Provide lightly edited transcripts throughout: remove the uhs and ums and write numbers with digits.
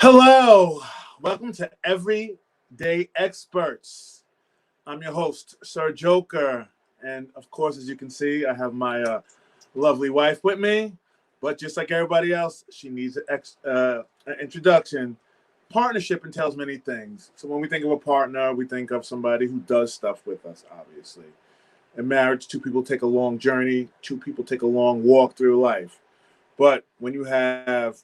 Hello, welcome to Everyday Experts. I'm your host, SirJoker, and of course, as you can see, I have my lovely wife with me. But just like everybody else, she needs an introduction. Partnership entails many things. So when we think of a partner, we think of somebody who does stuff with us, obviously. In marriage, two people take a long journey, two people take a long walk through life. But when you have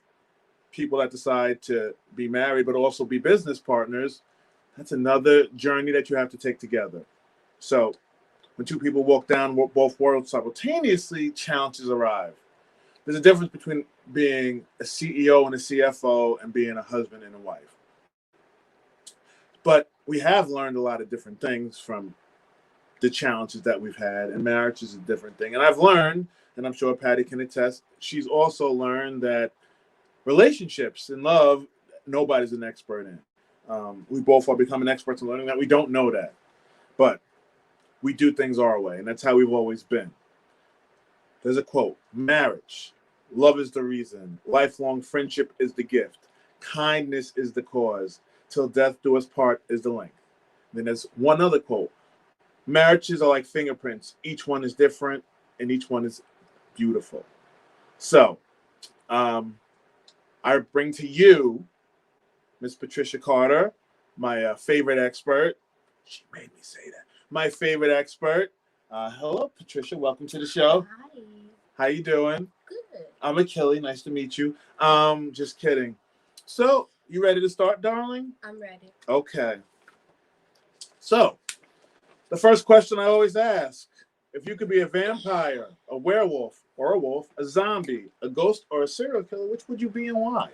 people that decide to be married but also be business partners, that's another journey that you have to take together. So when two people walk down both worlds simultaneously, challenges arrive. There's a difference between being a CEO and a CFO and being a husband and a wife. But we have learned a lot of different things from the challenges that we've had, and marriage is a different thing. And I've learned, and I'm sure Patty can attest, she's also learned that relationships and love, nobody's an expert in. We both are becoming experts in learning that we don't know that. But we do things our way, and that's how we've always been. There's a quote: marriage, love is the reason, lifelong friendship is the gift, kindness is the cause, till death do us part is the length. Then there's one other quote: marriages are like fingerprints, each one is different, and each one is beautiful. So, I bring to you Miss Patricia Carter, my favorite expert. She made me say that. My favorite expert. Hello, Patricia. Welcome to the show. Hi. How you doing? Good. I'm Achille. Nice to meet you. Just kidding. So, you ready to start, darling? I'm ready. Okay. So, the first question I always ask: if you could be a vampire, a werewolf, or a wolf, a zombie, a ghost, or a serial killer, which would you be and why?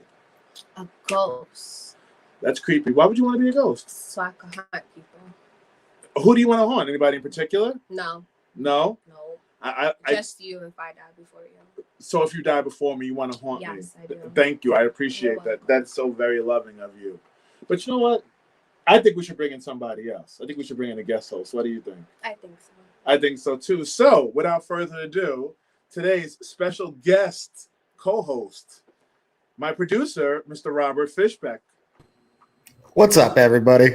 A ghost. That's creepy. Why would you want to be a ghost? So I can hunt people. Who do you want to haunt? Anybody in particular? No. No? No. Just you if I die before you. So if you die before me, you want to haunt me? Yes, I do. Thank you. I appreciate that. That's so very loving of you. But you know what? I think we should bring in somebody else. I think we should bring in a guest host. What do you think? I think so. I think so too. So without further ado, today's special guest co-host, my producer, Mr. Robert Fishbeck. What's up, everybody?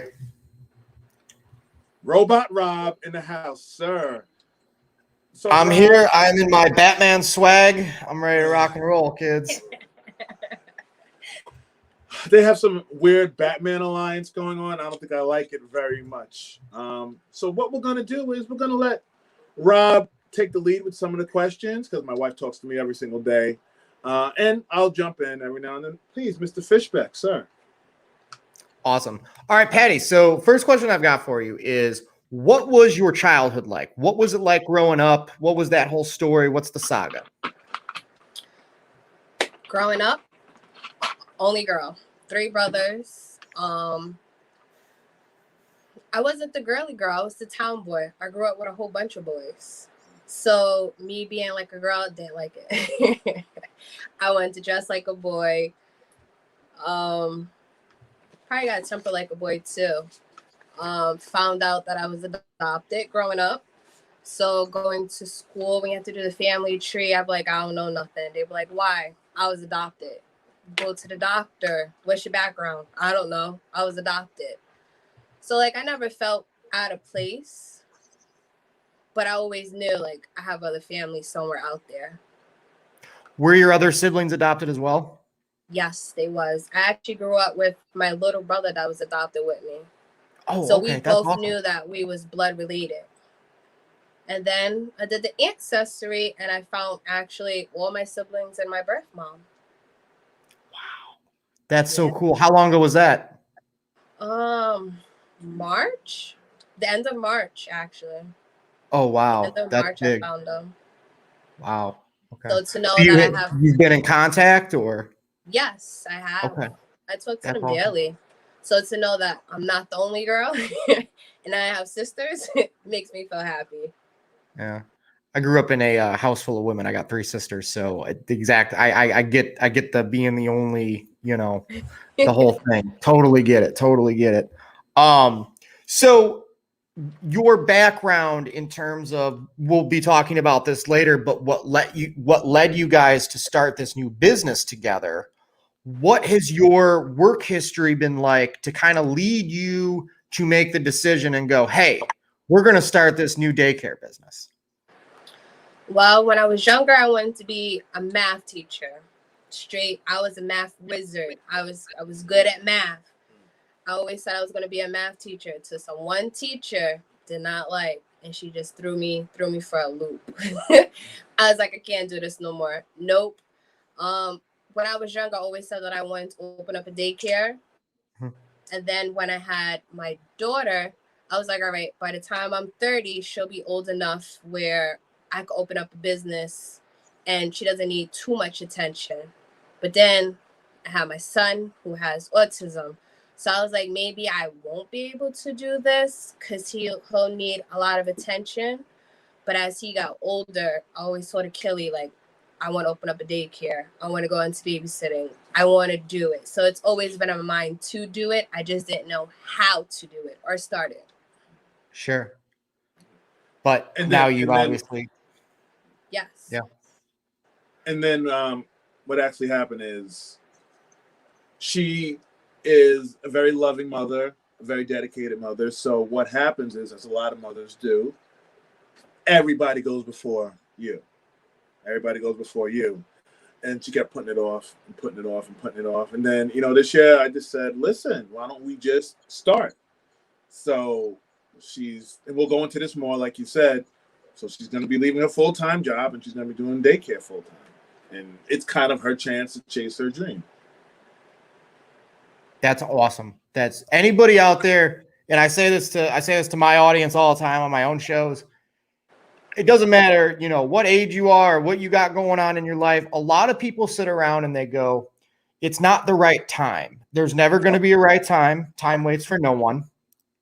Robot Rob in the house, sir. So I'm Rob, here. I'm in my Batman swag. I'm ready to rock and roll, kids. They have some weird Batman alliance going on. I don't think I like it very much. So what we're going to do is we're going to let Rob take the lead with some of the questions, because my wife talks to me every single day. And I'll jump in every now and then. Please, Mr. Fishbeck, sir. Awesome. All right, Patty. So first question I've got for you is, what was your childhood like? What was it like growing up? What was that whole story? What's the saga? Growing up, only girl. 3 brothers. I wasn't the girly girl. I was the tomboy. I grew up with a whole bunch of boys. So me being like a girl, didn't like it. I wanted to dress like a boy. Probably got temper like a boy too. Found out that I was adopted growing up. So going to school, we had to do the family tree. I'd be like, I don't know nothing. They'd be like, why? I was adopted. Go to the doctor. What's your background? I don't know. I was adopted. So like I never felt out of place, but I always knew like I have other family somewhere out there. Were your other siblings adopted as well? Yes, they was. I actually grew up with my little brother that was adopted with me. Oh, so okay. we That's both awesome. knew that we was blood related. And then I did the ancestry and I found actually all my siblings and my birth mom. That's so cool. How long ago was that? March? The end of March, actually. Oh, wow. The end of That's March, big. I found them. Wow. Okay. So to know So that I have... you've been in contact, or? Yes, I have. Okay. I talk to That's them awesome. daily. So to know that I'm not the only girl and I have sisters makes me feel happy. Yeah. I grew up in a house full of women. I got 3 sisters. So I get the being the only, the whole thing. Totally get it. Totally get it. So your background in terms of, we'll be talking about this later, but what led you guys to start this new business together? what has your work history been like to kind of lead you to make the decision and go, hey, we're going to start this new daycare business? Well, when I was younger, I wanted to be a math teacher. Straight, I was a math wizard. I was good at math. I always said I was going to be a math teacher. To some one teacher did not like, and she just threw me for a loop. I was like, I can't do this no more. Nope. When I was young, I always said that I wanted to open up a daycare. And then when I had my daughter, I was like, all right, by the time I'm 30, she'll be old enough where I could open up a business and she doesn't need too much attention. But then I have my son who has autism. So I was like, maybe I won't be able to do this because he'll need a lot of attention. But as he got older, I always told Achille, like, I want to open up a daycare. I want to go into babysitting. I want to do it. So it's always been on my mind to do it. I just didn't know how to do it or start it. Sure. But And now then- you've and then- obviously. Yes. Yeah. And then what actually happened is she is a very loving mother, a very dedicated mother. So what happens is, as a lot of mothers do, everybody goes before you. Everybody goes before you. And she kept putting it off and putting it off and putting it off. And then, this year I just said, listen, why don't we just start? So and we'll go into this more, like you said. So she's going to be leaving her full-time job and she's going to be doing daycare full-time. And it's kind of her chance to chase her dream. That's awesome. That's anybody out there. And I say this to my audience all the time on my own shows. It doesn't matter, what age you are, what you got going on in your life. A lot of people sit around and they go, it's not the right time. There's never going to be a right time. Time waits for no one.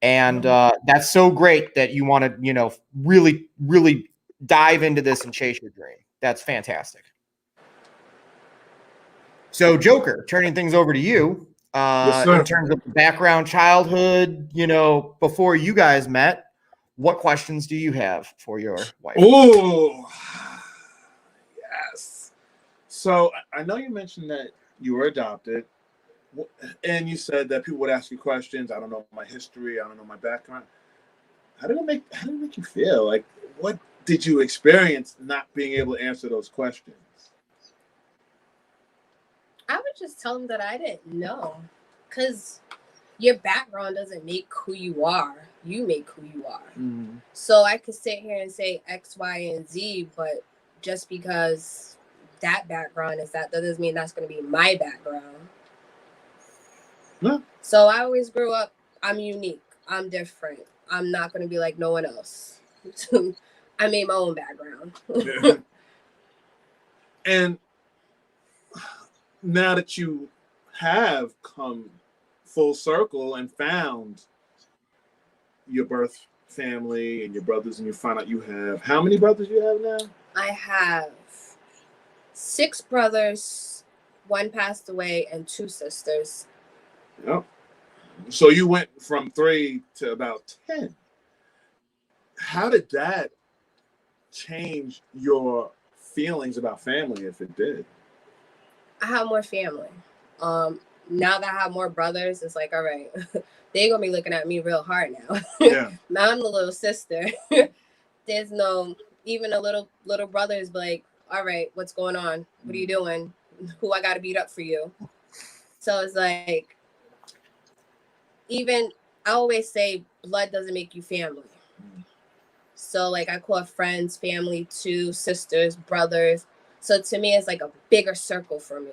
And that's so great that you want to, really, really dive into this and chase your dream. That's fantastic. So, Joker, turning things over to you. Yes, in terms of background, childhood, before you guys met, what questions do you have for your wife? Oh, yes. So I know you mentioned that you were adopted, and you said that people would ask you questions. I don't know my history. I don't know my background. How did it make you feel? Like, what did you experience not being able to answer those questions? I would just tell them that I didn't know, because your background doesn't make who you are. You make who you are. Mm-hmm. So I could sit here and say X, Y, and Z, but just because that background is that doesn't mean that's going to be my background. Yeah. So I always grew up, I'm unique. I'm different. I'm not going to be like no one else. I made my own background. Yeah. And now that you have come full circle and found your birth family and your brothers, and you find out you have, how many brothers you have now? I have 6 brothers, 1 passed away, and 2 sisters. Yep. So you went from 3 to about 10. How did that change your feelings about family, if it did? I have more family. Now that I have more brothers, it's like, all right, they're gonna be looking at me real hard now. Yeah. Now I'm the little sister. There's no, even a little brothers like, all right, what's going on? What are you doing? Who I gotta beat up for you? So it's like, even I always say blood doesn't make you family. So like I call friends family too, sisters, brothers. So to me, it's like a bigger circle for me.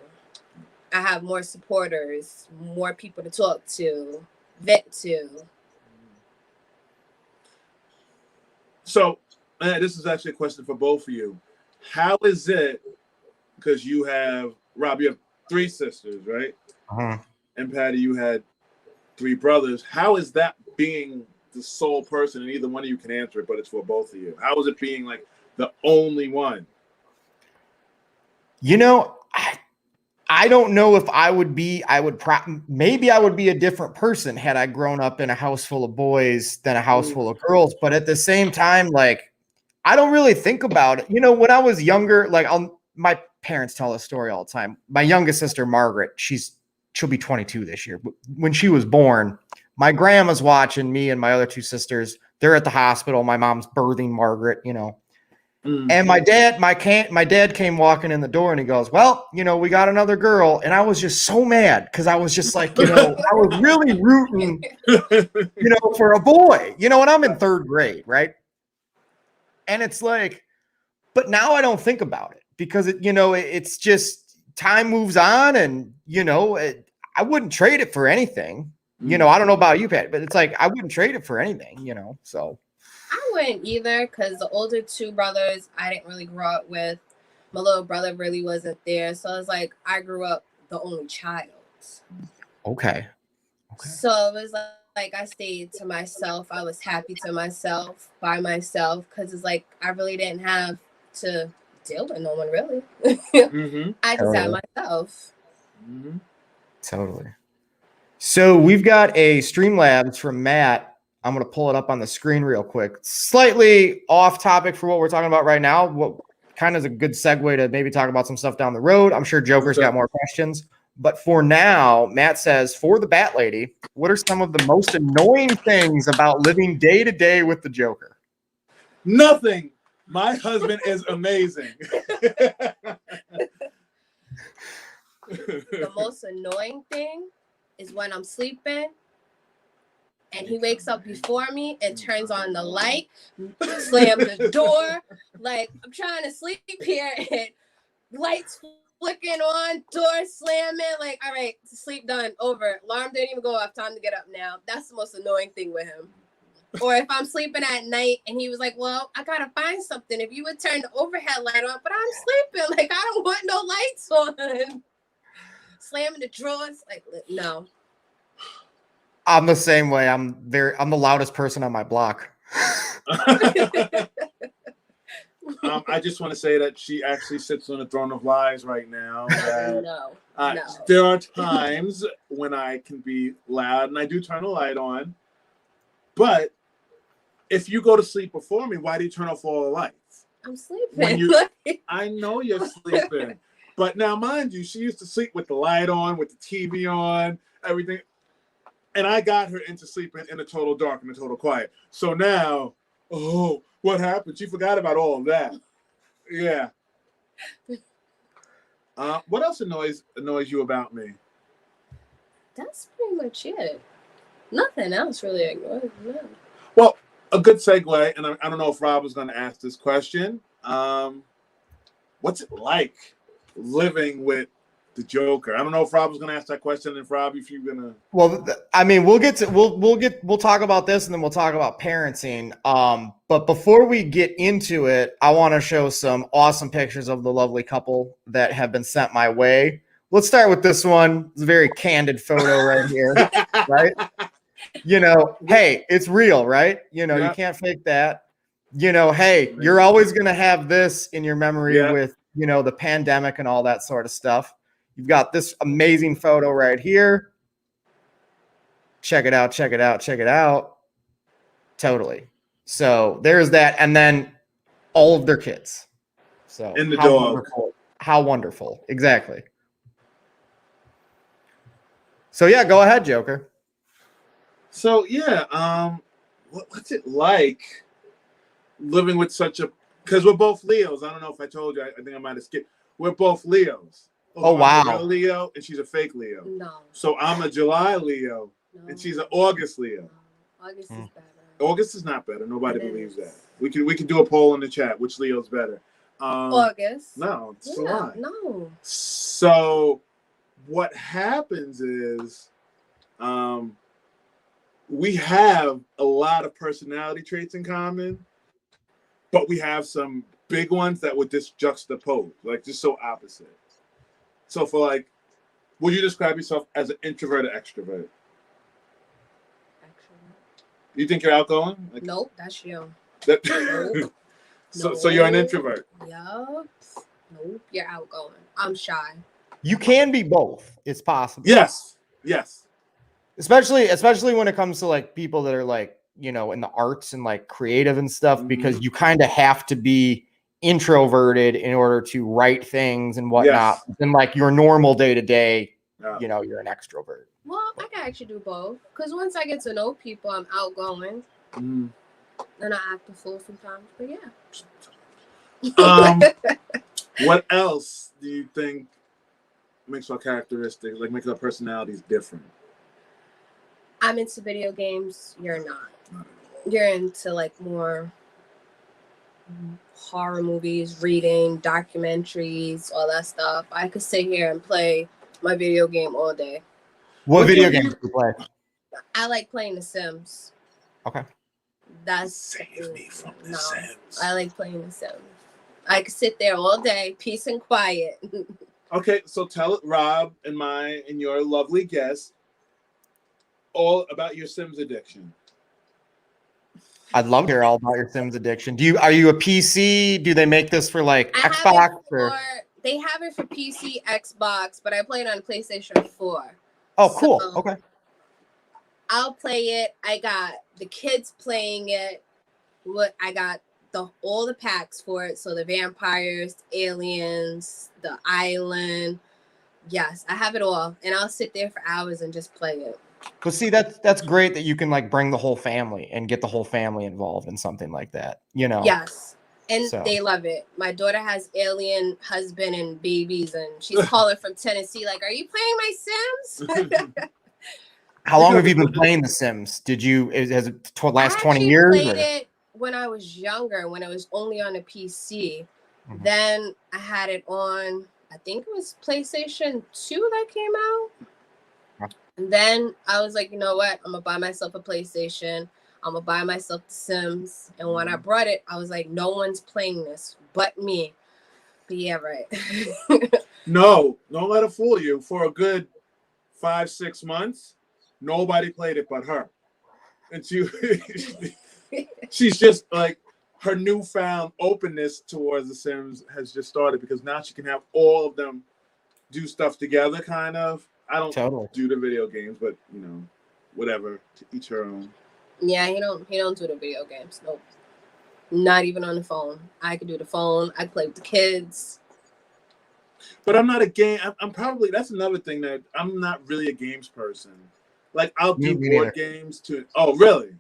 I have more supporters, more people to talk to, vent to. So this is actually a question for both of you. How is it, because you have, Rob, you have 3 sisters, right? Uh-huh. And Patty, you had 3 brothers. How is that being the sole person, and either one of you can answer it, but it's for both of you? How is it being like the only one? I don't know if I would be, maybe I would be a different person had I grown up in a house full of boys than a house full of girls. But at the same time, like, I don't really think about it. When I was younger, like my parents tell this story all the time. My youngest sister, Margaret, she'll be 22 this year. But when she was born, my grandma's watching me and my other two sisters. They're at the hospital. My mom's birthing Margaret, And my dad came walking in the door and he goes, well, we got another girl. And I was just so mad because I was just like, I was really rooting, for a boy, and I'm in third grade, right? And it's like, but now I don't think about it because it's just time moves on and, I wouldn't trade it for anything. I don't know about you, Pat, but it's like, I wouldn't trade it for anything, so. I wouldn't either because the older two brothers I didn't really grow up with. My little brother really wasn't there. So it's like I grew up the only child. Okay. So it was like I stayed to myself. I was happy to myself, by myself, because it's like I really didn't have to deal with no one really. I just had myself. Totally. So we've got a Streamlabs from Matt. I'm going to pull it up on the screen real quick. Slightly off topic for what we're talking about right now. What kind of is a good segue to maybe talk about some stuff down the road. I'm sure Joker's got more questions. But for now, Matt says, for the Bat Lady, what are some of the most annoying things about living day to day with the Joker? Nothing. My husband is amazing. The most annoying thing is when I'm sleeping and he wakes up before me and turns on the light, slams the door. Like, I'm trying to sleep here and lights flicking on, door slamming. Like, all right, sleep done, over. Alarm didn't even go off, time to get up now. That's the most annoying thing with him. Or if I'm sleeping at night and he was like, well, I got to find something. If you would turn the overhead light on, but I'm sleeping. Like, I don't want no lights on. Slamming the drawers. Like, no. I'm the same way. I'm the loudest person on my block. I just want to say that she actually sits on the throne of lies right now. No. There are times when I can be loud and I do turn the light on. But if you go to sleep before me, why do you turn off all the lights? I'm sleeping. I know you're sleeping. But now, mind you, she used to sleep with the light on, with the TV on, everything. And I got her into sleeping in the total dark and the total quiet. So now, what happened? She forgot about all of that. Yeah. What else annoys you about me? That's pretty much it. Nothing else really annoys me. Well, a good segue, and I don't know if Rob was going to ask this question. What's it like living with the Joker? I don't know if Rob was going to ask that question, and Rob, if you're gonna. Well, I mean, we'll talk about this, and then we'll talk about parenting. But before we get into it, I want to show some awesome pictures of the lovely couple that have been sent my way. Let's start with this one. It's a very candid photo right here, right? Hey, it's real, right? You can't fake that. Hey, you're always gonna have this in your memory with the pandemic and all that sort of stuff. You've got this amazing photo right here. Check it out, check it out, check it out. Totally. So there's that. And then all of their kids. So in the dog. How wonderful. Exactly. So yeah, go ahead, Joker. So what's it like living with because we're both Leos. I don't know if I told you, I think I might have skipped. We're both Leos. Oh, wow. I'm a real Leo and she's a fake Leo. No. So I'm a July Leo and she's an August Leo. No. August is better. August is not better. Nobody believes that. We can do a poll in the chat. Which Leo's better? August. No, it's July. No. So what happens is we have a lot of personality traits in common, but we have some big ones that would just juxtapose, like just so opposite. So would you describe yourself as an introvert or extrovert? You think you're outgoing? Nope, that's you. Nope. So you're an introvert. Yup. Nope, you're outgoing. I'm shy. You can be both. It's possible. Yes. Especially when it comes to people that are in the arts and creative and stuff, because you kind of have to be introverted in order to write things and whatnot. Yes. And like your normal day to day, Yeah. you know, you're an extrovert. Well, I can actually do both. Because once I get to know people, I'm outgoing. Mm. And I act a fool sometimes. But yeah. What else do you think makes our characteristics, like makes our personalities different? I'm into video games. You're not. Not at all. You're into like more horror movies, reading, documentaries, all that stuff. I could sit here and play my video game all day. What video games do you play? I like playing The Sims. Okay. That's Save me from The Sims. I like playing The Sims. I could sit there all day, peace and quiet. Okay, so tell Rob and your lovely guest all about your Sims addiction. I'd love to hear all about your Sims addiction. Are you a PC? Do they make this for like Xbox? They have it for PC, Xbox, but I play it on PlayStation 4. Oh, cool. Okay. I'll play it. I got the kids playing it. I got all the packs for it. So the vampires, aliens, the island. Yes, I have it all. And I'll sit there for hours and just play it. But see, that's great that you can like bring the whole family and get the whole family involved in something like that, you know? Yes. And they love it. My daughter has alien husband and babies, and she's calling from Tennessee like, are you playing my Sims? How long have you been playing The Sims? Has it last 20 years? I played it when I was younger, when it was only on a PC. Mm-hmm. Then I had it on, I think it was PlayStation 2 that came out. And then I was like, you know what? I'm going to buy myself a PlayStation. I'm going to buy myself The Sims. And when I brought it, I was like, no one's playing this but me. But yeah, right. No, don't let it fool you. For a good 5-6 months, nobody played it but her. And she's just like, her newfound openness towards The Sims has just started because now she can have all of them do stuff together, kind of. I don't do the video games, but you know, whatever. To each her own. Yeah, he don't do the video games. Nope. Not even on the phone. I could do the phone. I play with the kids. But I'm not a game. I'm probably, that's another thing that I'm not really a games person. Like I'll do board games too. Oh, really?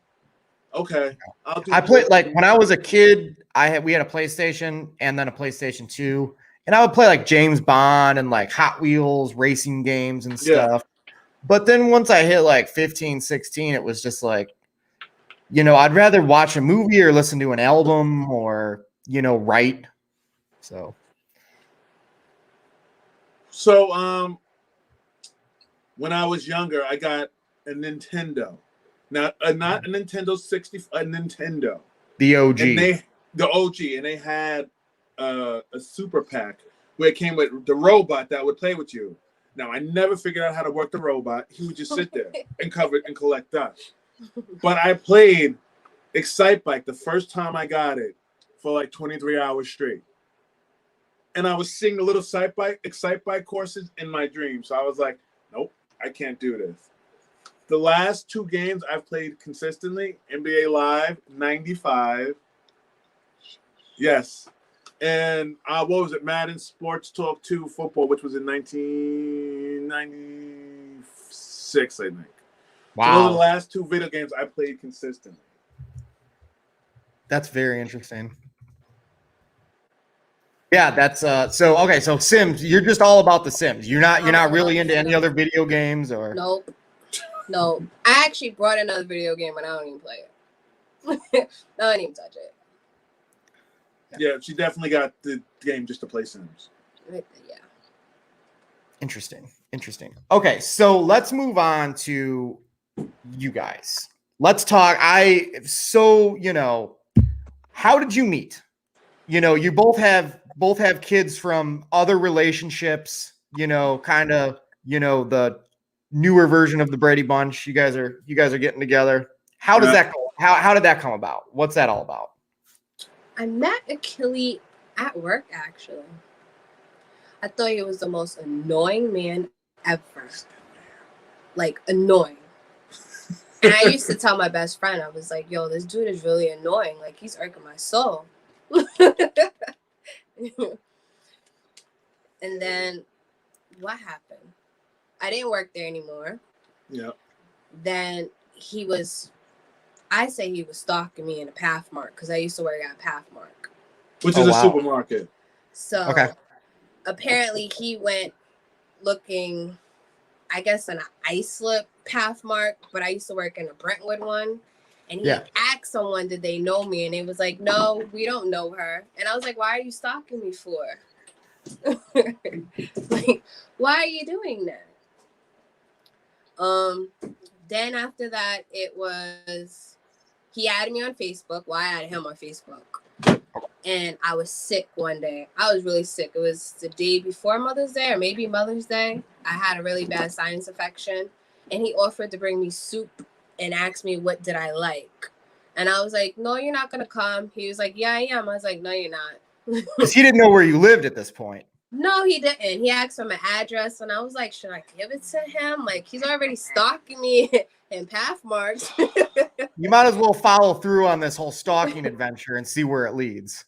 Okay. I played like when I was a kid. We had a PlayStation and then a PlayStation 2. And I would play like James Bond and like Hot Wheels racing games and stuff. Yeah. But then once I hit like 15, 16, it was just like, you know, I'd rather watch a movie or listen to an album or, you know, write. So when I was younger, I got a Nintendo. Now, not a Nintendo 60, a Nintendo. The OG. The OG. And they had a super pack where it came with the robot that would play with you. Now I never figured out how to work the robot. He would just sit there and cover it and collect dust. But I played Excite Bike the first time I got it for like 23 hours straight. And I was seeing the little Excite Bike courses in my dreams. So I was like, nope, I can't do this. The last 2 games I've played consistently, NBA Live 95. Yes. And what was it? Madden Sports Talk 2 football, which was in 1996, I think. Wow. So those are the last 2 video games I played consistently. That's very interesting. Yeah, that's so okay. So Sims, you're just all about The Sims. You're not really into any other video games or Nope. No. I actually brought another video game and I don't even play it. I don't even touch it. Yeah, she definitely got the game just to play Sims. Yeah. Interesting. Okay, so let's move on to you guys. Let's talk. You know, how did you meet? You know, you both have kids from other relationships, you know, kind of, you know, the newer version of the Brady Bunch. You guys are getting together. How does that go? How did that come about? What's that all about? I met Achille at work, actually. I thought he was the most annoying man ever. Like, annoying. And I used to tell my best friend, I was like, yo, this dude is really annoying. Like, he's irking my soul. And then what happened? I didn't work there anymore. Yeah. Then I say he was stalking me in a Pathmark because I used to work at Pathmark. Which is a supermarket. So apparently he went looking, I guess, in an Islip Pathmark, but I used to work in a Brentwood one. And he asked someone, did they know me? And they was like, no, we don't know her. And I was like, why are you stalking me for? Like, why are you doing that? Then after that, it was, he added me on Facebook. Well, I added him on Facebook. And I was sick one day. I was really sick. It was the day before Mother's Day or maybe Mother's Day. I had a really bad sinus infection. And he offered to bring me soup and asked me what did I like. And I was like, no, you're not going to come. He was like, yeah, I am. I was like, no, you're not. Because he didn't know where you lived at this point. No, he didn't. He asked for my address. And I was like, should I give it to him? Like, he's already stalking me in Pathmarks. You might as well follow through on this whole stalking adventure and see where it leads.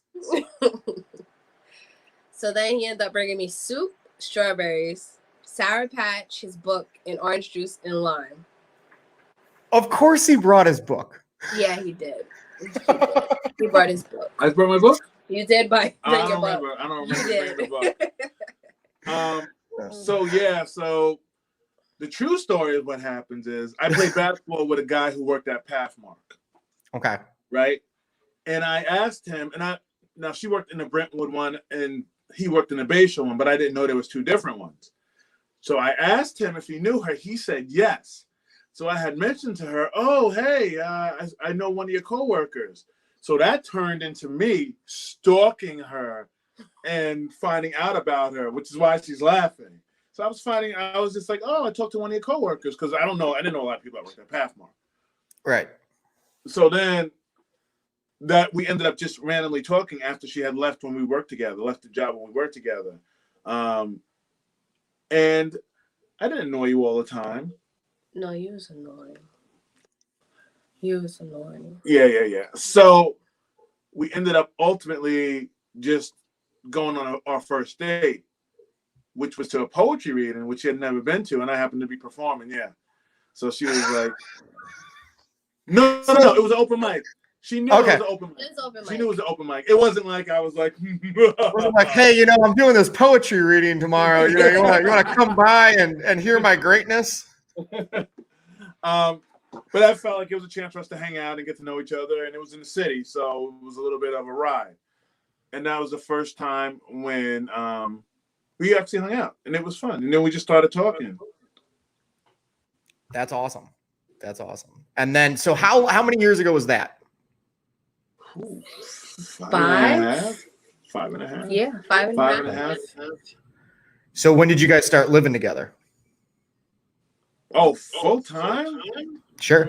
So then he ended up bringing me soup, strawberries, Sour Patch, his book, and orange juice and lime. Of course he brought his book. Yeah, he did. He brought his book. I brought my book? You did bring I your book. I don't remember bringing the book. So the true story of what happens is I played basketball with a guy who worked at Pathmark. Okay. Right? And I asked him, now she worked in the Brentwood one and he worked in the Bayshore one, but I didn't know there was two different ones. So I asked him if he knew her. He said yes. So I had mentioned to her, oh, hey, I know one of your coworkers. So that turned into me stalking her and finding out about her, which is why she's laughing. So I was just like, oh, I talked to one of your coworkers because I didn't know a lot of people that worked at Pathmark. Right. So then that we ended up just randomly talking after she had left when we worked together, left the job when we worked together. And I didn't annoy you all the time. No, you was annoying. You was annoying. Yeah. So we ended up ultimately just going on our first date, which was to a poetry reading, which she had never been to, and I happened to be performing. Yeah. So she was like, no, it was an open mic. She knew it was an open mic. She knew it was an open mic. It wasn't like I was like, it wasn't like, hey, I'm doing this poetry reading tomorrow. You want to come by and hear my greatness? But I felt like it was a chance for us to hang out and get to know each other, and it was in the city, so it was a little bit of a ride. And that was the first time when we actually hung out, and it was fun. And then we just started talking. That's awesome. And then, so how many years ago was that? 5 and a half. Yeah, 5 and a half. So when did you guys start living together? Oh, full time? Sure.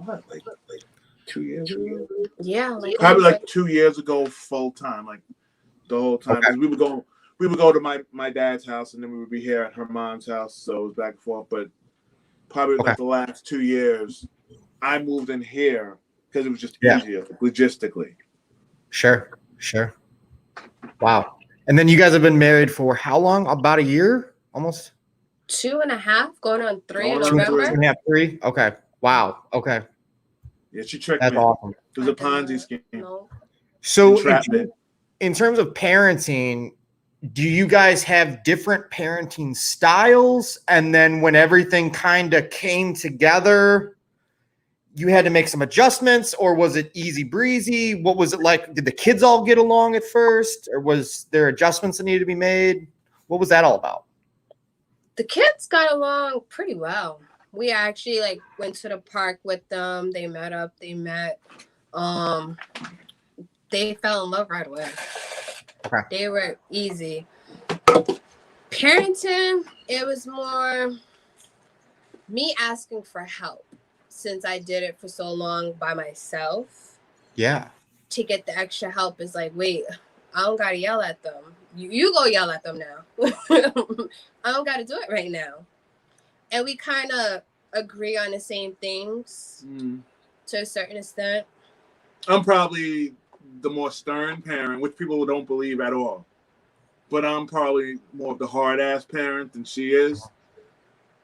Like 2 years ago? Yeah, probably like 2 years ago, full time, like the whole time. Okay. We would go to my dad's house, and then we would be here at her mom's house, so it was back and forth. But probably like the last 2 years, I moved in here because it was just easier logistically. Sure. Wow. And then you guys have been married for how long? About a year, almost. 2.5, going on 3 in 2.5, 3. Okay. Wow. Okay. Yeah, she tricked me. That's awesome. It was a Ponzi scheme. No. So in terms of parenting, do you guys have different parenting styles? And then when everything kind of came together, you had to make some adjustments, or was it easy breezy? What was it like? Did the kids all get along at first, or was there adjustments that needed to be made? What was that all about? The kids got along pretty well. We actually went to the park with them. They met up. They fell in love right away. Okay. They were easy. Parenting, it was more me asking for help since I did it for so long by myself. Yeah. To get the extra help is like, wait, I don't got to yell at them. You go yell at them now. I don't got to do it right now. And we kind of agree on the same things to a certain extent. I'm probably the more stern parent, which people don't believe at all. But I'm probably more of the hard ass parent than she is.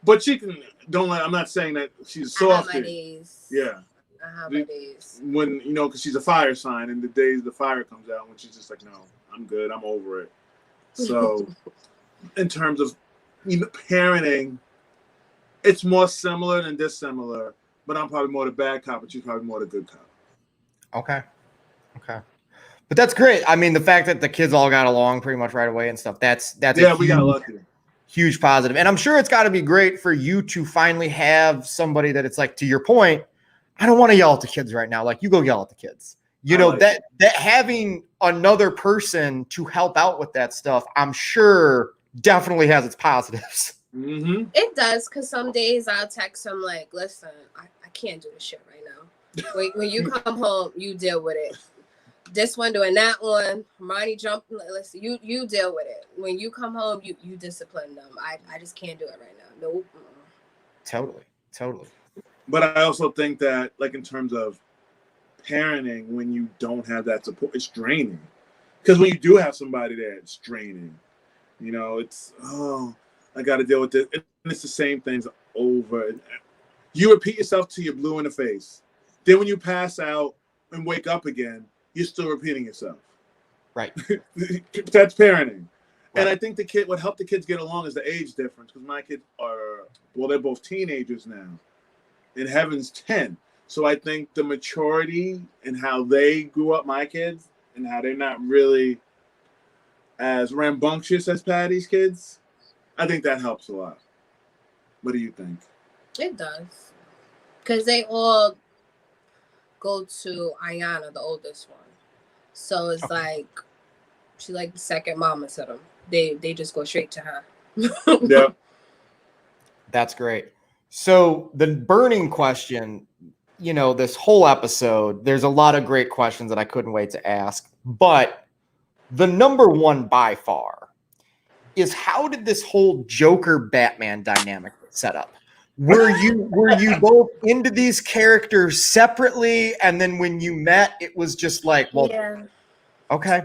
But she can don't let. I'm not saying that she's I have my softy. days. Yeah. I have my days. When because she's a fire sign, and the days the fire comes out, when she's just like, no, I'm good, I'm over it. So, in terms of parenting, it's more similar than dissimilar. But I'm probably more the bad cop, but she's probably more the good cop. Okay. But that's great. I mean, the fact that the kids all got along pretty much right away and stuff, that's we got lucky. Huge positive. And I'm sure it's got to be great for you to finally have somebody that it's like, to your point, I don't want to yell at the kids right now. Like, you go yell at the kids. That having another person to help out with that stuff, I'm sure definitely has its positives. Mm-hmm. It does, because some days I'll text him like, listen, I can't do this shit right now. When you come home, you deal with it. This one doing that one, Hermione jumping. Listen, you deal with it. When you come home, you discipline them. I just can't do it right now. Nope. Totally. But I also think that, like, in terms of parenting, when you don't have that support, it's draining. Because when you do have somebody there, it's draining. It's, I got to deal with this. And it's the same things over. You repeat yourself till you're blue in the face. Then when you pass out and wake up again, you're still repeating yourself. Right. That's parenting. Right. And I think what helped the kids get along is the age difference. Because my kids they're both teenagers now. And Heaven's 10. So I think the maturity and how they grew up, my kids, and how they're not really as rambunctious as Patty's kids, I think that helps a lot. What do you think? It does. Because they all go to Ayana, the oldest one. So it's like, she's like the second mama to them. They just go straight to her. Yeah. That's great. So the burning question, this whole episode, there's a lot of great questions that I couldn't wait to ask. But the number one by far is, how did this whole Joker Batman dynamic get set up? Were you both into these characters separately, and then when you met, it was just like, well, yeah. Okay.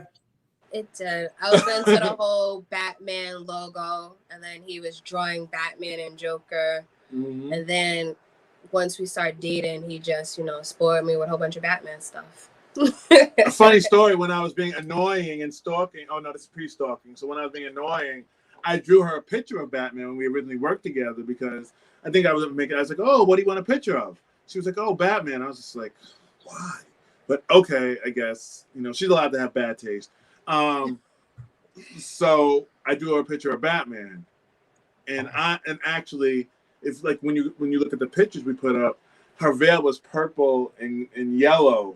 It did. I was into the whole Batman logo, and then he was drawing Batman and Joker. Mm-hmm. And then once we started dating, he just, spoiled me with a whole bunch of Batman stuff. A funny story, when I was being annoying and stalking, oh no, this is pre-stalking. So when I was being annoying, I drew her a picture of Batman when we originally worked together, because I think I was like, oh, what do you want a picture of? She was like, oh, Batman. I was just like, why? But okay, I guess, she's allowed to have bad taste. So I drew her a picture of Batman. And actually, it's like when you look at the pictures we put up, her veil was purple and yellow,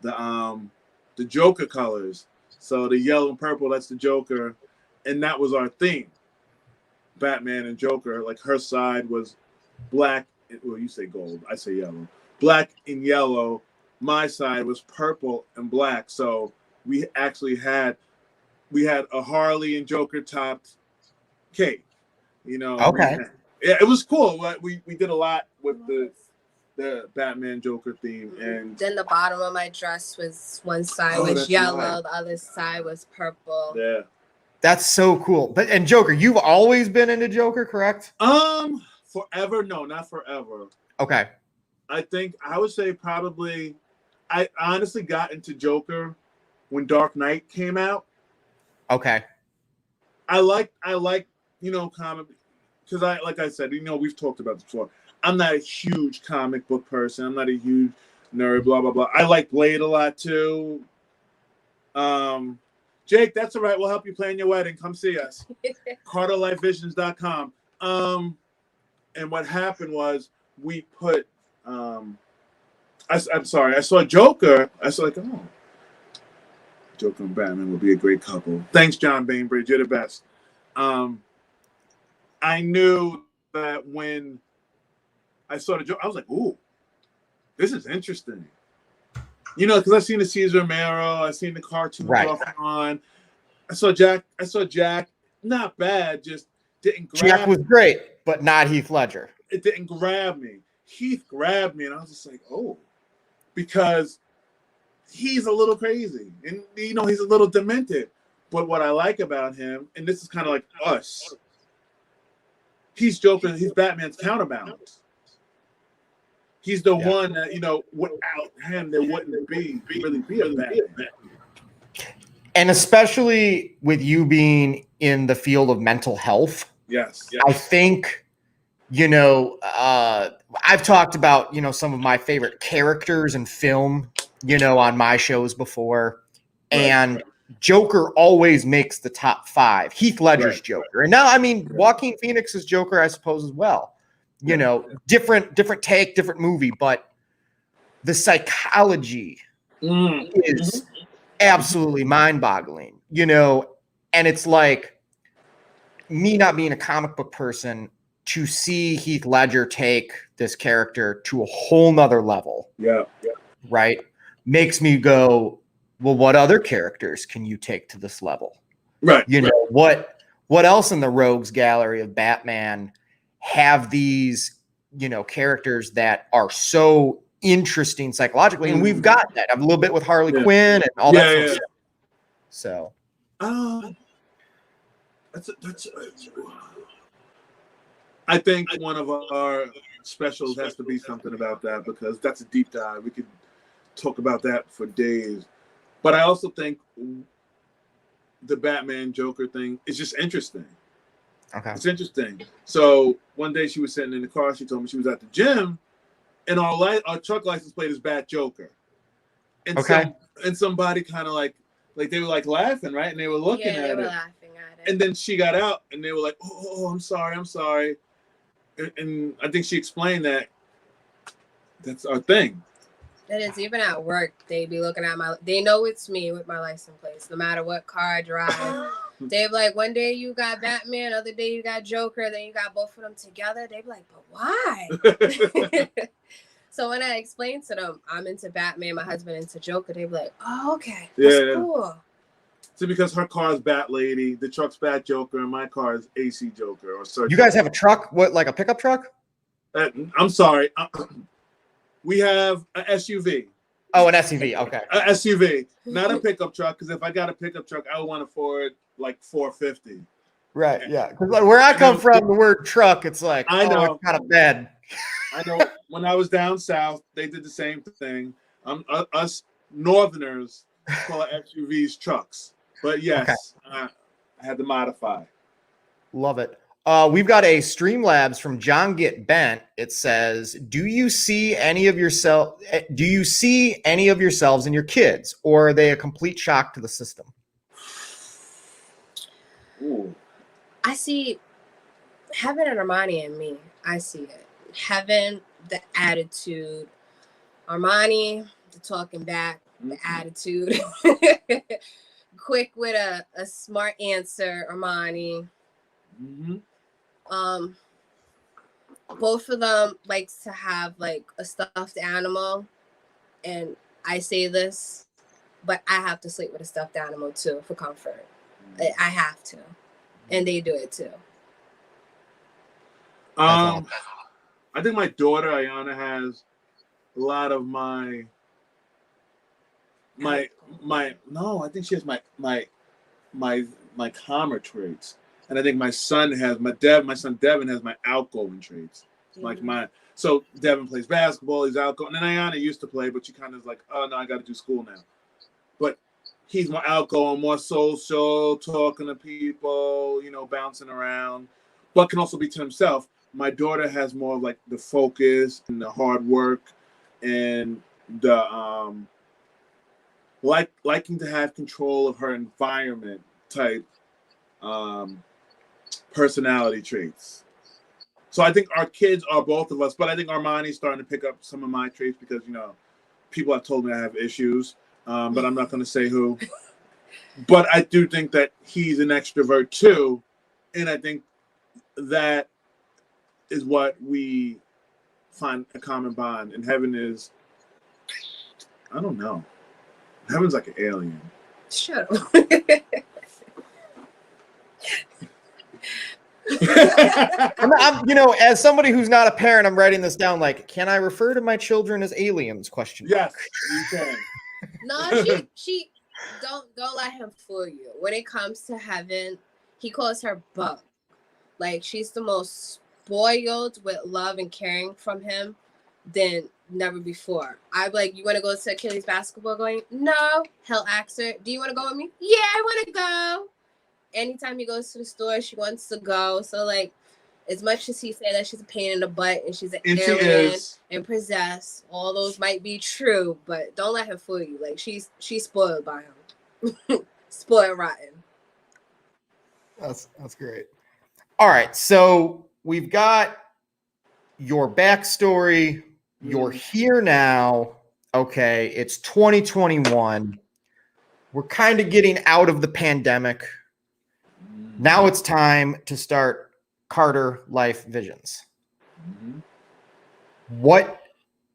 the Joker colors. So the yellow and purple, that's the Joker, and that was our theme. Batman and Joker, like her side was black. Well, you say gold, I say yellow. Black and yellow. My side was purple and black. So we actually had a Harley and Joker topped cake. Okay. Yeah, it was cool. We did a lot with the Batman Joker theme, and then the bottom of my dress was, one side was yellow, right. The other side was purple. Yeah, that's so cool. And Joker, you've always been into Joker, correct? Forever? No, not forever. Okay. I think I would say probably. I honestly got into Joker when Dark Knight came out. Okay. I like comic, because like I said, we've talked about this before. I'm not a huge comic book person. I'm not a huge nerd, blah, blah, blah. I like Blade a lot too. Jake, that's all right. We'll help you plan your wedding. Come see us. CarterLifeVisions.com. And what happened was we put, I'm sorry, I saw Joker. I saw like, oh, Joker and Batman would be a great couple. Thanks, John Bainbridge. You're the best. I knew that when I saw the Joker, I was like, ooh, this is interesting. Because I've seen the Cesar Romero, I've seen the cartoon off on. I saw Jack, not bad, just didn't grab me. Jack was great, but not Heath Ledger. It didn't grab me. Heath grabbed me, and I was just like, oh. Because he's a little crazy, and you know he's a little demented. But what I like about him, and this is kind of like us, he's Joker. He's Batman's counterbalance. He's the one that, you know, without him, there wouldn't really be a Batman. And especially with you being in the field of mental health, yes. I think, you know, I've talked about, you know, some of my favorite characters in film, you know, on my shows before. And Joker always makes the top 5. Heath Ledger's Joker. And now, I mean, Joaquin Phoenix's Joker, I suppose, as well. You know, different take, different movie, but the psychology is absolutely mind-boggling, you know. And it's like, me not being a comic book person, to see Heath Ledger take this character to a whole nother level, right, makes me go, well, what other characters can you take to this level? Right. You know, what else in the rogues gallery of Batman have these, you know, characters that are so interesting psychologically? And we've got that a little bit with Harley Quinn and all that sort of stuff. So I think one of our specials has to be something about that, because that's a deep dive. We could talk about that for days. But I also think the Batman Joker thing is just interesting. Okay. It's interesting. So one day she was sitting in the car. She told me she was at the gym, and our truck license plate is Bat Joker. And and somebody kind of like they were like laughing, right? And they were looking at it. Yeah, they were laughing at it. And then she got out, and they were like, "Oh, I'm sorry." And I think she explained that that's our thing. That is, even at work, they be looking at they know it's me with my license plates, no matter what car I drive. They be like, one day you got Batman, other day you got Joker, then you got both of them together. They be like, but why? So when I explain to them, I'm into Batman, my husband into Joker, they be like, oh, okay, that's cool. See, because her car is Bat Lady, the truck's Bat Joker, and my car is AC Joker. Or SirJoker. You guys have a truck? What, like a pickup truck? I'm sorry. We have an SUV. Oh, an SUV. Okay. An SUV, not a pickup truck. Because if I got a pickup truck, I would want to afford like $450. Right. Yeah. Because like where I come from, the word truck, it's like, I know, it's kind of bad. I know. When I was down south, they did the same thing. Us Northerners call SUVs trucks. But yes, I had to modify. Love it. We've got a Streamlabs from John Get Bent. It says, do you see any of yourselves in your kids, or are they a complete shock to the system? Ooh. I see Heaven and Armani in me. I see it. Heaven, the attitude. Armani, the talking back, the attitude. Quick with a smart answer, Armani. Both of them likes to have like a stuffed animal, and I say this, but I have to sleep with a stuffed animal too for comfort. I have to, and they do it too. I think my daughter Ayana has a lot of my no, I think she has my calmer traits. And I think my son Devin has my outgoing traits. Like so Devin plays basketball, he's outgoing. And then Ayana used to play, but she kind of is like, oh no, I got to do school now. But he's more outgoing, more social, talking to people, you know, bouncing around, but can also be to himself. My daughter has more of like the focus and the hard work and the liking to have control of her environment type personality traits. So I think our kids are both of us, but I think Armani's starting to pick up some of my traits because, you know, people have told me I have issues, but I'm not going to say who. But I do think that he's an extrovert too, and I think that is what we find a common bond. And Heaven is, I don't know. Heaven's like an alien. Shut up. I'm, you know, as somebody who's not a parent, I'm writing this down. Like, can I refer to my children as aliens? Question. Yes, you can. No, she don't let him fool you. When it comes to heaven, he calls her Bug. Like, she's the most spoiled with love and caring from him than never before. I'm like, you want to go to Achilles basketball going? No. He'll ask her, do you want to go with me? Yeah, I want to go. Anytime he goes to the store, she wants to go. So, like, as much as he said that she's a pain in the butt and she's an alien and possessed, all those might be true, but don't let him fool you. Like, she's spoiled by him. Spoiled rotten. That's great. All right, so we've got your backstory. You're here now. Okay, it's 2021. We're kind of getting out of the pandemic. Now it's time to start Carter Life Visions. What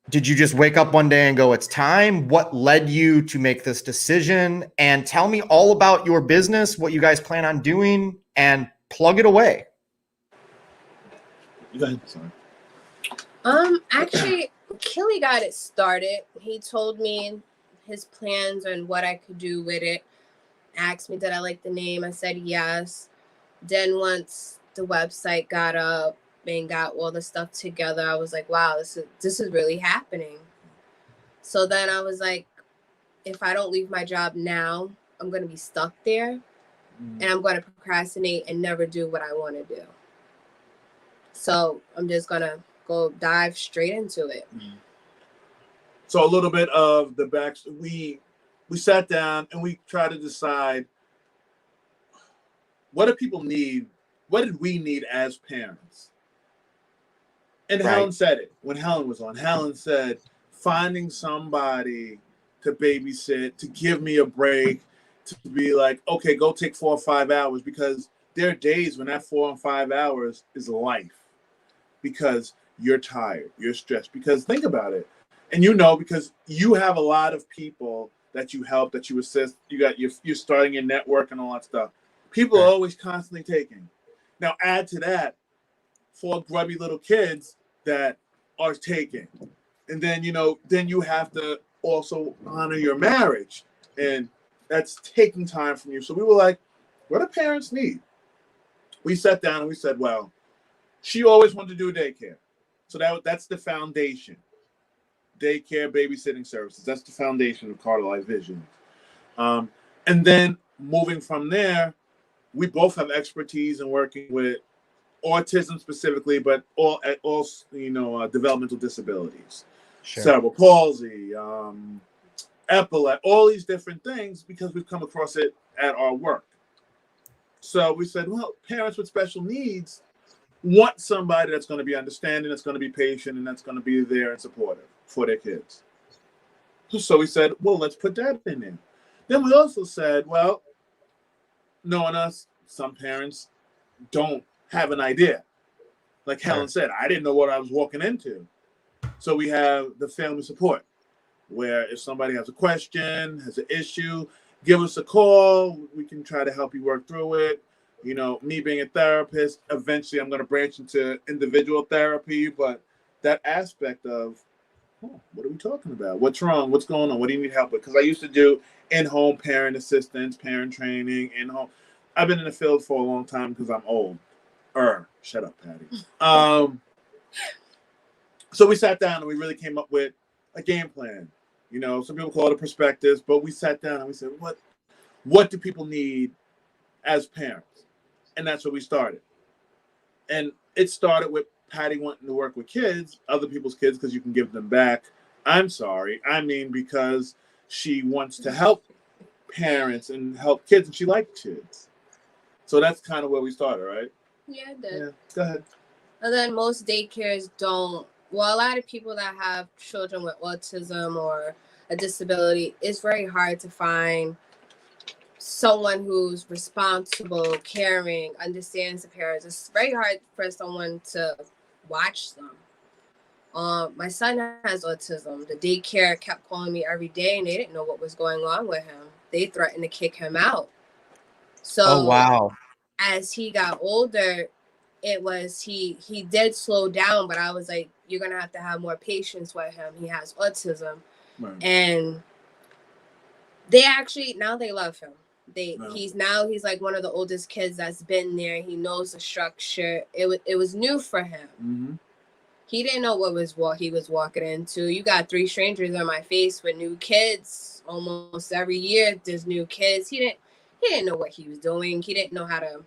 did you just wake up one day and go, it's time? What led you to make this decision? And tell me all about your business, what you guys plan on doing, and plug it away. Go ahead. Sorry. Actually, Killy got it started. He told me his plans and what I could do with it. Asked me, did I like the name? I said yes. Then once the website got up and got all the stuff together, I was like, wow, this is really happening. So then I was like, if I don't leave my job now, I'm going to be stuck there and I'm going to procrastinate and never do what I want to do. So I'm just going to go dive straight into it. So a little bit of the back. We sat down and we tried to decide, what do people need? What did we need as parents? And Right. Helen said it when Helen was on. Helen said, finding somebody to babysit, to give me a break, to be like, okay, go take 4 or 5 hours, because there are days when that 4 or 5 hours is life, because you're tired, you're stressed. Because think about it, and because you have a lot of people that you help, that you assist. You're starting your network and all that stuff. People are always constantly taking. Now add to that 4 grubby little kids that are taking, and then you have to also honor your marriage, and that's taking time from you. So we were like, what do parents need? We sat down and we said, well, she always wanted to do daycare, so that's the foundation. Daycare, babysitting services. That's the foundation of Carter Life Vision. And then moving from there, we both have expertise in working with autism specifically, but all developmental disabilities, cerebral palsy, epilepsy, all these different things, because we've come across it at our work. So we said, well, parents with special needs want somebody that's going to be understanding, that's going to be patient, and that's going to be there and supportive for their kids. So we said, well, let's put that in there. Then we also said, well, knowing us, some parents don't have an idea. Like Helen said, I didn't know what I was walking into. So we have the family support, where if somebody has a question, has an issue, give us a call. We can try to help you work through it. Me being a therapist, eventually I'm going to branch into individual therapy, but that aspect of, what are we talking about? What's wrong? What's going on? What do you need help with? Because I used to do in-home parent assistance, parent training, in-home. I've been in the field for a long time because I'm old. Shut up, Patty. So we sat down and we really came up with a game plan. Some people call it a perspectives, but we sat down and we said, what do people need as parents? And that's where we started. And it started with Patty wanting to work with kids, other people's kids, because you can give them back. I'm sorry. I mean, because she wants to help parents and help kids, and she likes kids. So that's kind of where we started, right? Yeah, I did. Yeah, go ahead. And then most daycares don't. Well, a lot of people that have children with autism or a disability, it's very hard to find someone who's responsible, caring, understands the parents. It's very hard for someone to watch them. My son has autism. The daycare kept calling me every day, and they didn't know what was going on with him. They threatened to kick him out. So, wow. As he got older, it was he did slow down, but I was like, you're gonna have to have more patience with him. He has autism, right. And They actually, now they love him. No. He's like one of the oldest kids that's been there. He knows the structure. It was new for him. Mm-hmm. He didn't know what he was walking into. You got 3 strangers on my face with new kids. Almost every year there's new kids. He didn't know what he was doing. He didn't know how to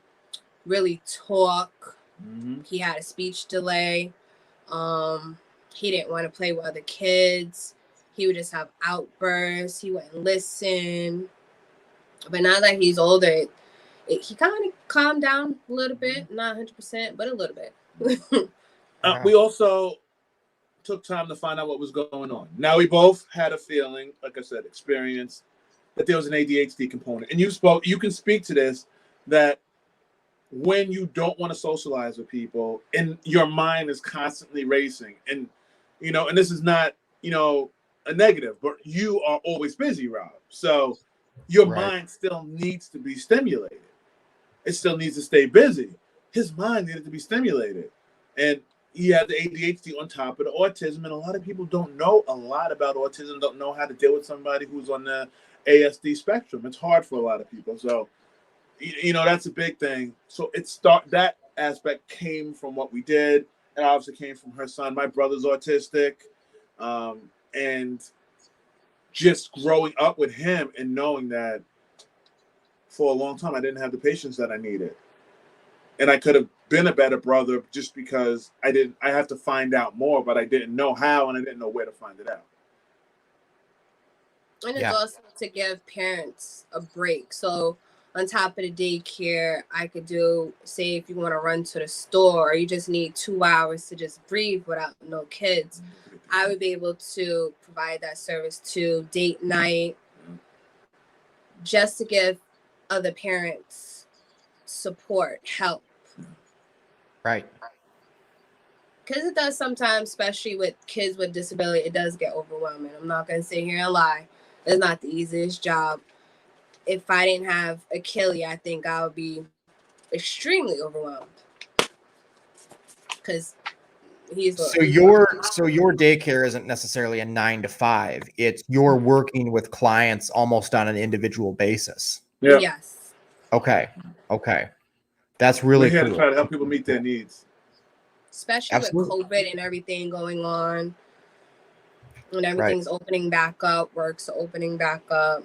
really talk. Mm-hmm. He had a speech delay. He didn't want to play with other kids. He would just have outbursts. He wouldn't listen. But now that he's older, he kind of calmed down a little bit. Not 100%, but a little bit. We also took time to find out what was going on. Now, we both had a feeling, like I said, experience, that there was an ADHD component. And you can speak to this, that when you don't want to socialize with people and your mind is constantly racing, and, and this is not, a negative, but you are always busy, Rob. So your mind still needs to be stimulated. It still needs to stay busy. His mind needed to be stimulated. And he had the ADHD on top of the autism. And a lot of people don't know a lot about autism, don't know how to deal with somebody who's on the ASD spectrum. It's hard for a lot of people. So, that's a big thing. So that aspect came from what we did. It obviously came from her son. My brother's autistic. And just growing up with him and knowing that for a long time I didn't have the patience that I needed. And I could have been a better brother just because I have to find out more, but I didn't know how and I didn't know where to find it out. And it's also to give parents a break. So on top of the daycare, I could do, say, if you want to run to the store, or you just need 2 hours to just breathe without no kids, I would be able to provide that service to date night, just to give other parents support, help. Right. Because it does sometimes, especially with kids with disability, it does get overwhelming. I'm not going to sit here and lie. It's not the easiest job. If I didn't have Achille, I think I would be extremely overwhelmed. Because so your daycare isn't necessarily a 9 to 5. It's you're working with clients almost on an individual basis. Yeah. Yes. Okay. That's really We're here cool. to try to help people meet their needs. Especially with COVID and everything going on. When everything's opening back up, work's opening back up.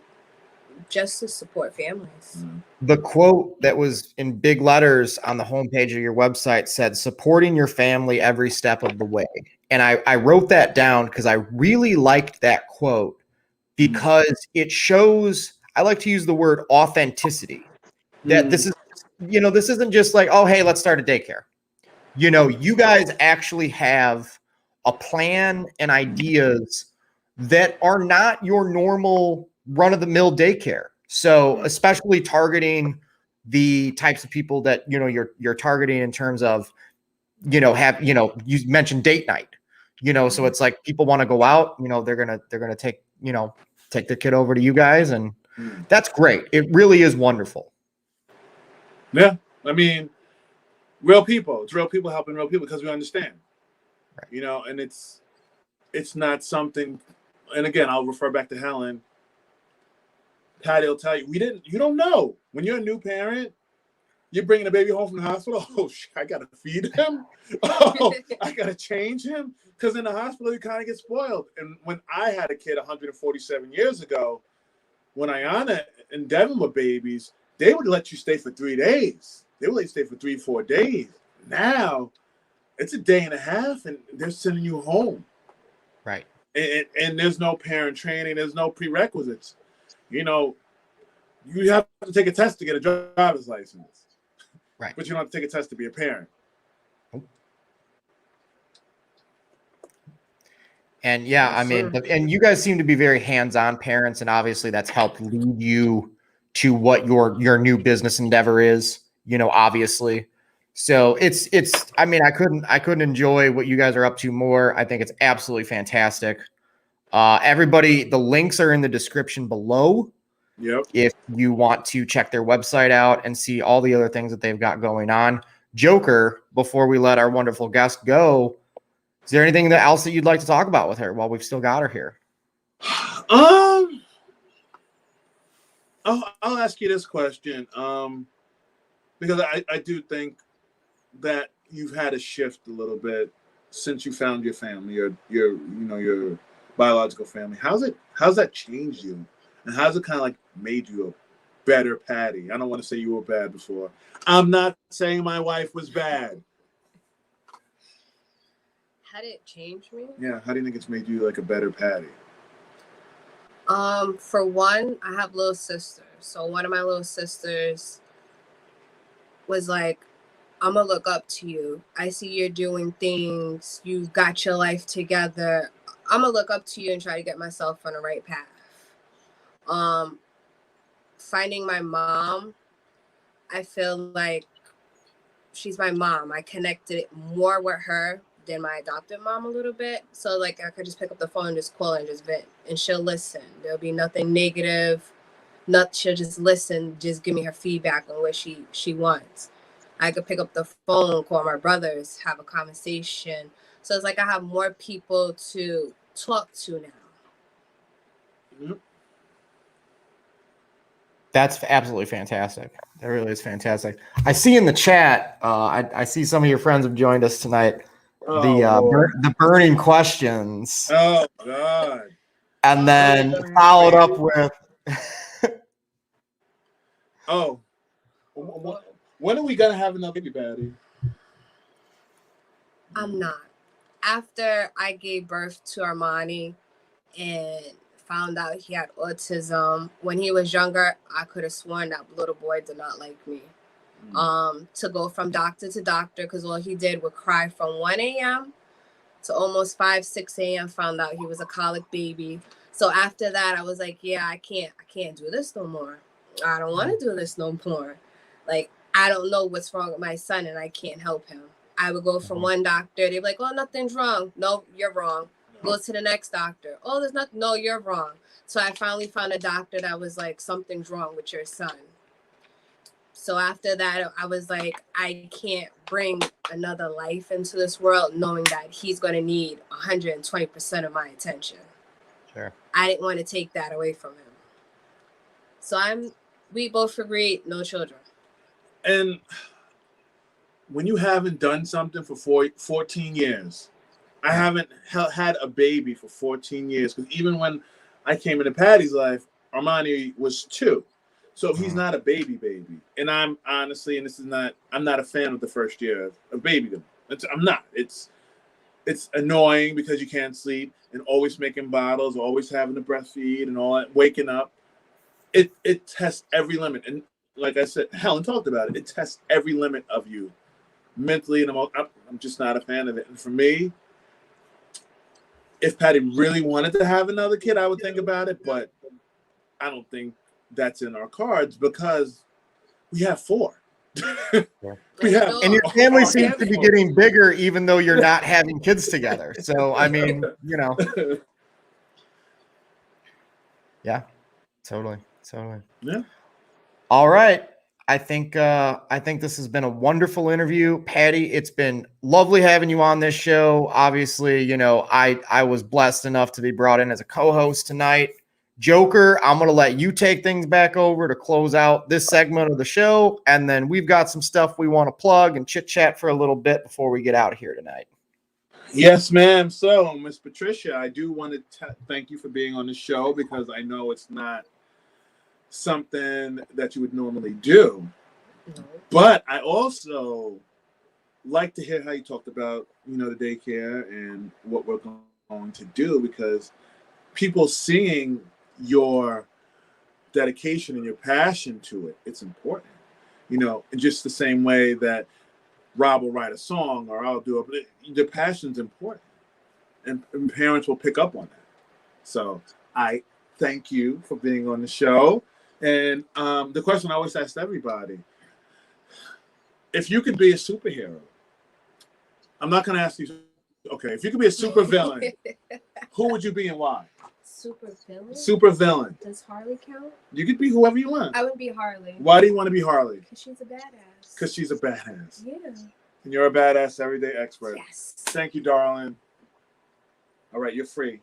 Just to support families. The quote that was in big letters on the homepage of your website said, "Supporting your family every step of the way." And I wrote that down because I really liked that quote because it shows, I like to use the word authenticity, that this is, this isn't just like, oh, hey, let's start a daycare. You guys actually have a plan and ideas that are not your normal run-of-the-mill daycare. So especially targeting the types of people that you're targeting in terms of you mentioned date night, so it's like people want to go out, they're gonna take their kid over to you guys, and that's great. It really is wonderful. Yeah, I mean, real people. It's real people helping real people because we understand, and it's not something. And again, I'll refer back to Helen. Patty will tell you, you don't know. When you're a new parent, you're bringing a baby home from the hospital. Oh, I got to feed him. Oh, I got to change him. Because in the hospital, you kind of get spoiled. And when I had a kid 147 years ago, when Ayana and Devin were babies, they would let you stay for 3 days. They would let you stay for 3-4 days. Now, it's a day and a half, and they're sending you home. Right. And there's no parent training. There's no prerequisites. You have to take a test to get a driver's license. Right. But you don't have to take a test to be a parent. And and you guys seem to be very hands-on parents, and obviously that's helped lead you to what your new business endeavor is, obviously. So I couldn't enjoy what you guys are up to more. I think it's absolutely fantastic. Everybody, the links are in the description below. Yep. If you want to check their website out and see all the other things that they've got going on. Joker, before we let our wonderful guest go, is there anything else that you'd like to talk about with her while we've still got her here? I'll ask you this question, because I do think that you've had a shift a little bit since you found your family, your biological family. How's that changed you, and how's it kind of like made you a better Patty? I don't want to say you were bad before. I'm not saying my wife was bad. How did it change me? Yeah, how do you think it's made you like a better Patty? For one, I have little sisters. So one of my little sisters was like, I'm gonna look up to you. I see you're doing things. You've got your life together. I'm gonna look up to you and try to get myself on the right path. Um, Finding my mom, I feel like she's my mom. I connected more with her than my adopted mom a little bit. So like I could just pick up the phone and just call her and just vent, and she'll listen. There'll be nothing negative. She'll just listen, just give me her feedback on what she wants. I could pick up the phone, call my brothers, have a conversation. So it's like I have more people to talk to now. Mm-hmm. That's absolutely fantastic. That really is fantastic. I see in the chat, I see some of your friends have joined us tonight. The burning questions. Oh God! And then followed up with. Oh, when are we gonna have another baby, Patty? I'm not. After I gave birth to Armani and found out he had autism, when he was younger, I could have sworn that little boy did not like me. To go from doctor to doctor, because all he did was cry from 1 a.m. to almost 5, 6 a.m. Found out he was a colic baby. So after that, I was like, yeah, I can't do this no more. I don't want to do this no more. Like, I don't know what's wrong with my son and I can't help him. I would go from one doctor. They'd be like, oh, nothing's wrong. No, you're wrong. Go to the next doctor. Oh, there's nothing. No, you're wrong. So I finally found a doctor that was like, something's wrong with your son. So after that, I was like, I can't bring another life into this world knowing that he's going to need 120% of my attention. Sure. I didn't want to take that away from him. So we both agreed, no children. And when you haven't done something for 14 years, I haven't had a baby for 14 years. Because even when I came into Patty's life, Armani was 2. So he's not a baby. And I'm honestly, and I'm not a fan of the first year of babydom. I'm not. It's annoying because you can't sleep and always making bottles, always having to breastfeed and all that, waking up. It tests every limit. And like I said, Helen talked about it. It tests every limit of you mentally and I'm just not a fan of it. And for me, if Patty really wanted to have another kid, I would think about it, but I don't think that's in our cards because we have 4. We have, and your family seems to be getting bigger, even though you're not having kids together. So, I mean, yeah, totally. Yeah. All right. I think this has been a wonderful interview, Patty. It's been lovely having you on this show. Obviously, I was blessed enough to be brought in as a co-host tonight. Joker, I'm going to let you take things back over to close out this segment of the show. And then we've got some stuff we want to plug and chit chat for a little bit before we get out of here tonight. Yes, ma'am. So, Miss Patricia, I do want to thank you for being on the show because I know it's not something that you would normally do. No. But I also like to hear how you talked about, the daycare and what we're going to do because people seeing your dedication and your passion to it, it's important, in just the same way that Rob will write a song or I'll do it. The passion's important and parents will pick up on that. So I thank you for being on the show. And the question I always ask everybody, if you could be a superhero, I'm not going to ask you, okay, if you could be a super villain, who would you be and why? Super villain? Super villain. Does Harley count? You could be whoever you want. I would be Harley. Why do you want to be Harley? Because she's a badass. Because she's a badass. Yeah. And you're a badass everyday expert. Yes. Thank you, darling. All right, you're free.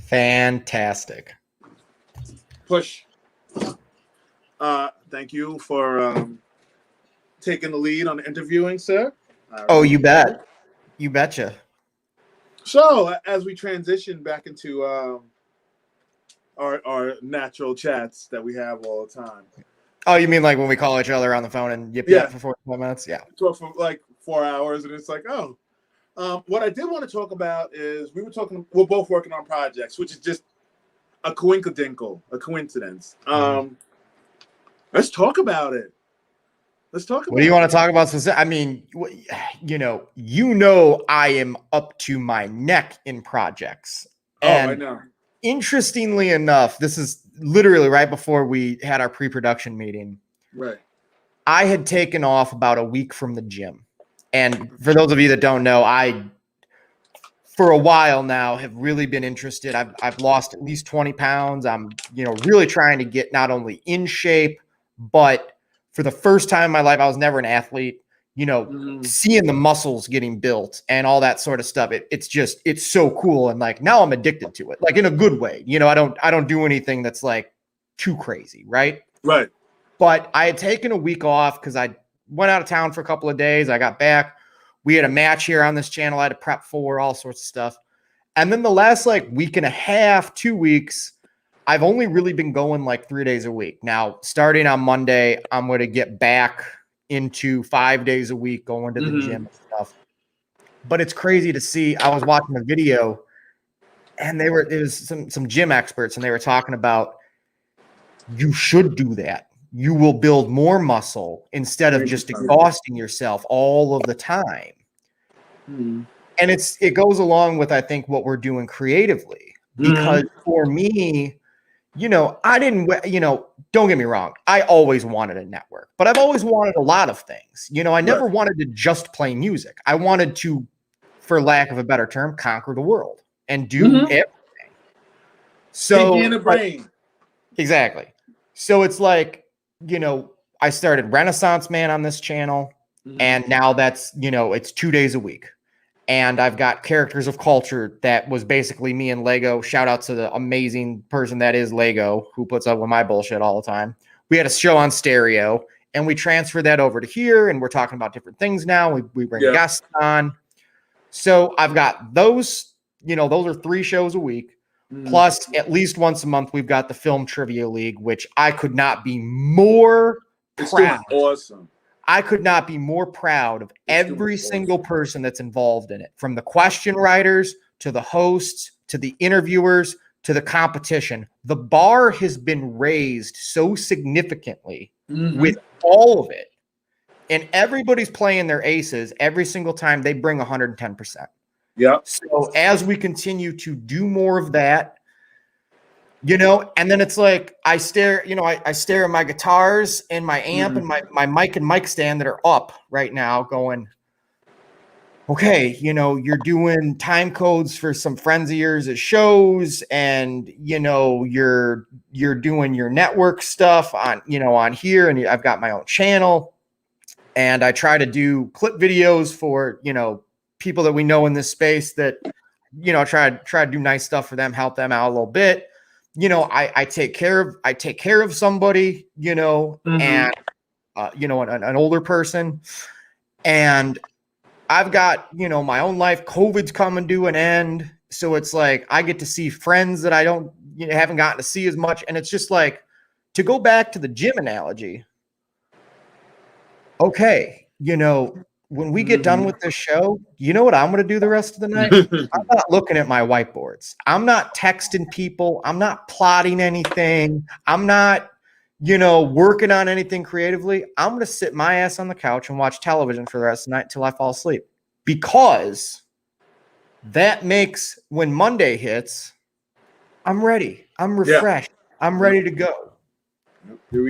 Fantastic. Push. Thank you for taking the lead on interviewing, sir. Oh, you bet. You betcha. So, as we transition back into our natural chats that we have all the time. Oh, you mean like when we call each other on the phone and yip for 45 minutes? Yeah. Talk for like 4 hours, and it's like, oh. What I did want to talk about is we're both working on projects, which is just a coincidence. Let's talk about it. What do you want to talk about? I mean, I am up to my neck in projects. And I know. Interestingly enough, this is literally right before we had our pre-production meeting. Right. I had taken off about a week from the gym. And for those of you that don't know, I, for a while now, have really been interested. I've lost at least 20 pounds. I'm, really trying to get not only in shape, but for the first time in my life, I was never an athlete, seeing the muscles getting built and all that sort of stuff. It's so cool. And like, now I'm addicted to it, like in a good way. I don't do anything that's like too crazy. Right. Right. But I had taken a week off because I went out of town for a couple of days. I got back. We had a match here on this channel I had to prep for, all sorts of stuff. And then the last week and a half, 2 weeks, I've only really been going like 3 days a week. Now, starting on Monday, I'm going to get back into 5 days a week going to the gym and stuff. But it's crazy to see. I was watching a video and it was some gym experts, and they were talking about you should do that. You will build more muscle instead of just exhausting yourself all of the time. And it goes along with, I think, what we're doing creatively. Because for me, I didn't, don't get me wrong. I always wanted a network, but I've always wanted a lot of things. I never wanted to just play music. I wanted to, for lack of a better term, conquer the world and do everything. So in the brain. Exactly. So it's like, I started Renaissance Man on this channel, and now that's, it's 2 days a week. And I've got Characters of Culture that was basically me and Lego. Shout out to the amazing person that is Lego, who puts up with my bullshit all the time. We had a show on stereo, and we transferred that over to here, and we're talking about different things now. We bring guests on. So I've got those, those are 3 shows a week. Plus, at least once a month, we've got the Film Trivia League, which I could not be more proud. Awesome. I could not be more proud of every single person that's involved in it, from the question writers to the hosts to the interviewers to the competition. The bar has been raised so significantly with all of it, and everybody's playing their aces every single time. They bring 110%. Yeah. So as we continue to do more of that, and then it's like I stare at my guitars and my amp and my mic and mic stand that are up right now going, okay, you're doing time codes for some friends of yours at shows, and you're doing your network stuff on here, and I've got my own channel, and I try to do clip videos for people that we know in this space that try to do nice stuff for them, help them out a little bit. I take care of somebody, and an older person, and I've got my own life. COVID's coming to an end, so it's like I get to see friends that I haven't gotten to see as much, and it's just like, to go back to the gym analogy. Okay, when we get done with this show, you know what I'm going to do the rest of the night? I'm not looking at my whiteboards. I'm not texting people. I'm not plotting anything. I'm not, working on anything creatively. I'm going to sit my ass on the couch and watch television for the rest of the night until I fall asleep, because that makes, when Monday hits, I'm ready. I'm refreshed. I'm ready to go.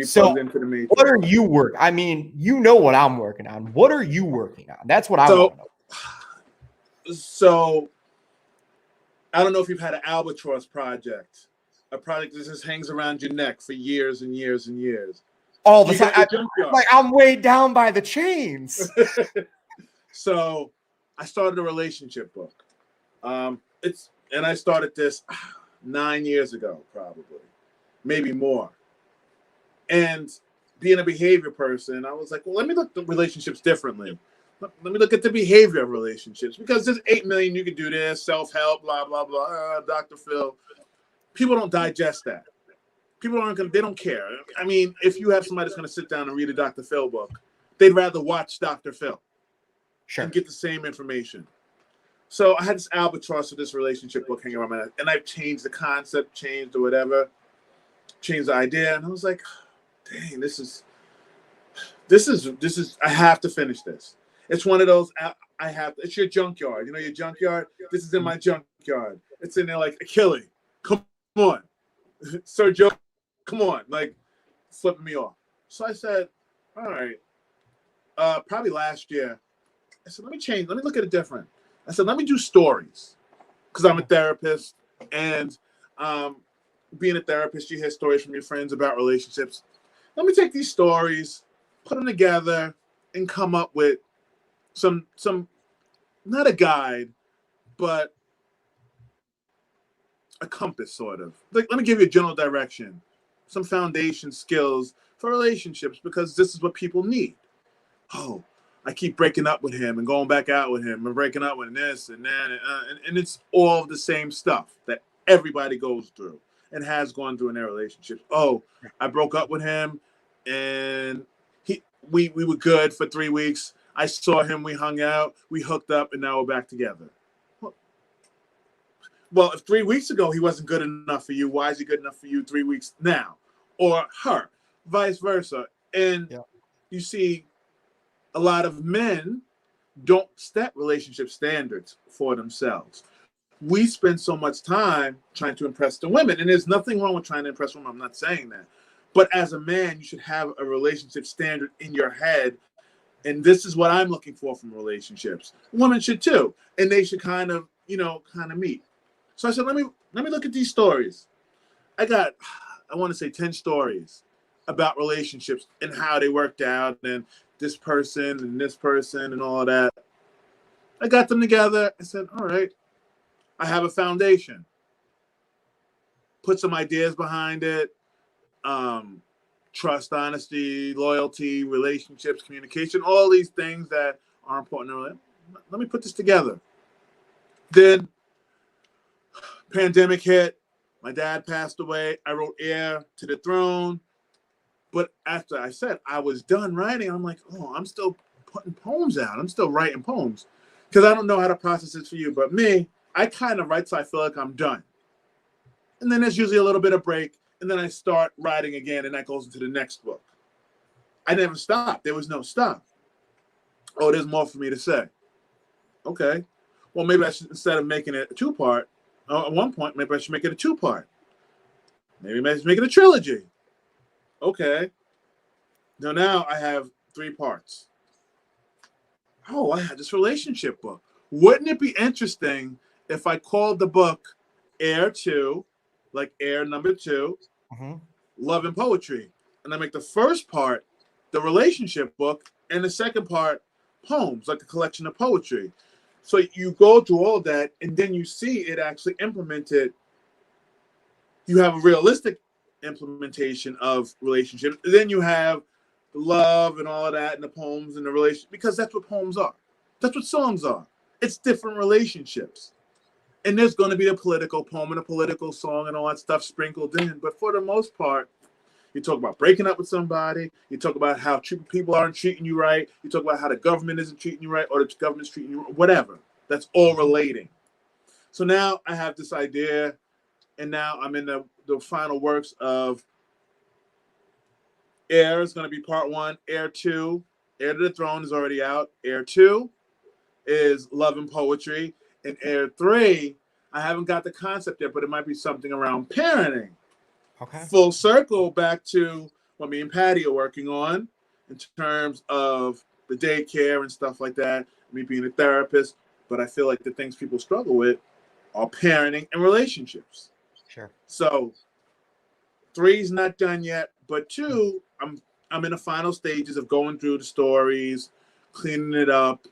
So what are you working? I mean, what I'm working on. What are you working on? That's what I want to know. So I don't know if you've had an albatross project, a project that just hangs around your neck for years and years and years. All the time. I'm weighed down by the chains. So I started a relationship book. And I started this. 9 years ago, probably, maybe more. And being a behavior person, I was like, well, let me look at relationships differently. Let me look at the behavior of relationships, because there's 8 million you can do this, self-help, blah, blah, blah, Dr. Phil. People don't digest that. People aren't going to, they don't care. I mean, if you have somebody that's going to sit down and read a Dr. Phil book, they'd rather watch Dr. Phil and get the same information. So I had this albatross of this relationship book hanging around my neck, and I've changed the concept, changed or whatever, changed the idea. And I was like, dang, this is, I have to finish this. It's one of those, it's your junkyard. You know your junkyard? This is in my junkyard. It's in there like, Achilles, come on. SirJoker, come on. Like, flipping me off. So I said, all right. Probably last year, I said, let me change. Let me look at it different. I said, let me do stories. Because I'm a therapist. And being a therapist, you hear stories from your friends about relationships. Let me take these stories, put them together, and come up with some not a guide, but a compass, sort of. Like, let me give you a general direction, some foundation skills for relationships, because this is what people need. Oh, I keep breaking up with him and going back out with him and breaking up with this and that. And it's all the same stuff that everybody goes through and has gone through in their relationships. Oh, I broke up with him and we were good for 3 weeks. I saw him, we hung out, we hooked up, and now we're back together. Well, if 3 weeks ago he wasn't good enough for you, why is he good enough for you 3 weeks now? Or her, vice versa. And you see, a lot of men don't set relationship standards for themselves. We spend so much time trying to impress the women, and there's nothing wrong with trying to impress women. I'm not saying that. But as a man, you should have a relationship standard in your head, and this is what I'm looking for from relationships. Women should too, and they should kind of meet. So I said, let me look at these stories. I want to say 10 stories about relationships and how they worked out, and this person and all that. I got them together. I said, all right, I have a foundation. Put some ideas behind it. Trust, honesty, loyalty, relationships, communication, all these things that are important. Let me put this together. Then pandemic hit. My dad passed away. I wrote Heir to the Throne. But after I said I was done writing, I'm like, oh, I'm still putting poems out. I'm still writing poems. Because I don't know how to process this for you. But me, I kind of write so I feel like I'm done. And then there's usually a little bit of break. And then I start writing again, and that goes into the next book. I never stopped. There was no stop. Oh, there's more for me to say. Okay. Well, maybe I should, instead of making it a 2-part, at one point, maybe I should make it a 2-part. Maybe I should make it a trilogy. Okay. Now I have 3 parts. Oh, I had this relationship book. Wouldn't it be interesting if I called the book Heir 2, like Heir number 2, Love and Poetry, and I make the first part the relationship book, and the second part poems, like a collection of poetry. So you go through all that, and then you see it actually implemented. You have a realistic implementation of relationships. And then you have the love and all of that, and the poems and the relationship, because that's what poems are. That's what songs are. It's different relationships. And there's going to be a political poem and a political song and all that stuff sprinkled in. But for the most part, you talk about breaking up with somebody. You talk about how people aren't treating you right. You talk about how the government isn't treating you right, or the government's treating you, whatever. That's all relating. So now I have this idea, and now I'm in the final works of Heir is going to be part 1. Heir 2, Heir to the Throne is already out. Heir 2 is Love and Poetry. And Heir 3, I haven't got the concept yet, but it might be something around parenting. Okay. Full circle back to what me and Patty are working on in terms of the daycare and stuff like that, me being a therapist. But I feel like the things people struggle with are parenting and relationships. Sure. So 3's not done yet, but 2, I'm in the final stages of going through the stories, cleaning it up,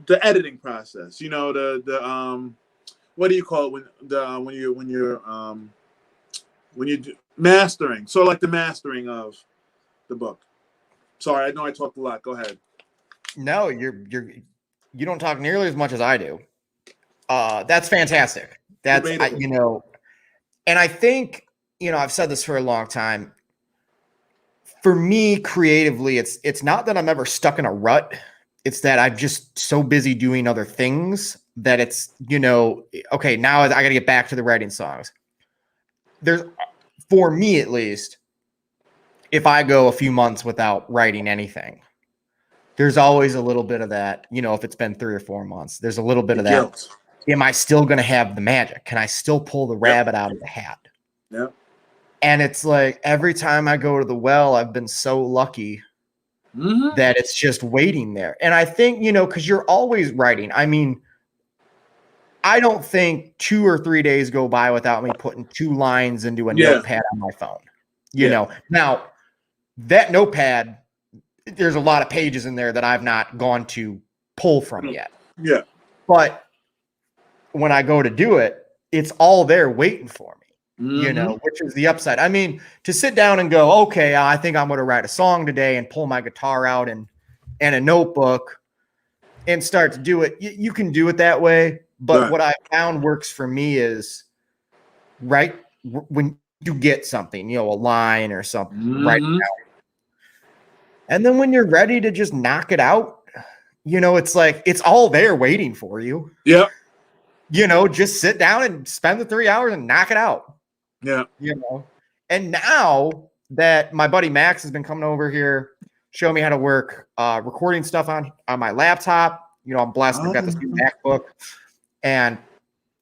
the editing process. You know, the what do you call it when you do mastering? So like the mastering of the book. Sorry, I know I talked a lot. Go ahead. No, you don't talk nearly as much as I do. That's fantastic. That's and I think, I've said this for a long time. For me, creatively, it's not that I'm ever stuck in a rut. It's that I'm just so busy doing other things that it's, okay, now I got to get back to the writing songs. For me at least, if I go a few months without writing anything, there's always a little bit of that, if it's been 3 or 4 months, there's a little bit of that. Guilt. Am I still going to have the magic? Can I still pull the rabbit out of the hat? Yeah. And it's like every time I go to the well, I've been so lucky that it's just waiting there. And I think, because you're always writing. I mean, I don't think 2 or 3 days go by without me putting 2 lines into a notepad on my phone. You know, now that notepad, there's a lot of pages in there that I've not gone to pull from yet. Yeah. But when I go to do it, it's all there waiting for me, which is the upside. I mean, to sit down and go, okay, I think I'm going to write a song today and pull my guitar out and a notebook and start to do it. You can do it that way. But what I found works for me is when you get something, a line or something, write it down. And then when you're ready to just knock it out, it's like, it's all there waiting for you. Yeah. Just sit down and spend the 3 hours and knock it out. Yeah. And now that my buddy Max has been coming over here, showing me how to work recording stuff on my laptop, I'm blessed. I've got this new MacBook, and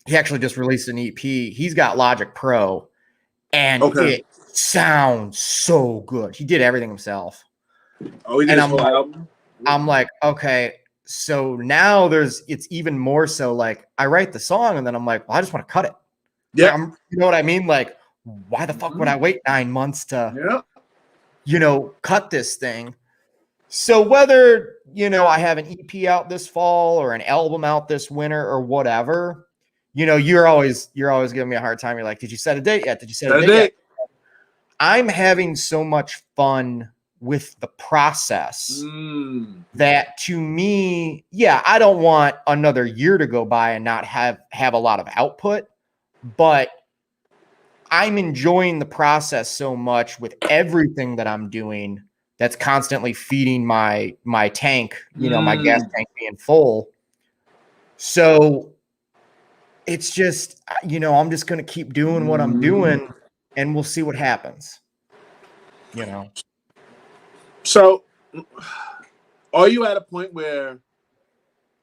he actually just released an EP. He's got Logic Pro, and it sounds so good. He did everything himself. Oh, he did his whole album? I'm like, okay. So now it's even more so like I write the song and then I'm like, well, I just want to cut it. Yeah. Like, you know what I mean? Like, why the fuck would I wait 9 months to, cut this thing? So whether, I have an EP out this fall or an album out this winter or whatever, you're always giving me a hard time. You're like, did you set a date yet? Did you set a date yet? I'm having so much fun with the process that, to me, I don't want another year to go by and not have a lot of output, but I'm enjoying the process so much with everything that I'm doing that's constantly feeding my tank, my gas tank being full. So it's just, I'm just going to keep doing what I'm doing and we'll see what happens, So, are you at a point where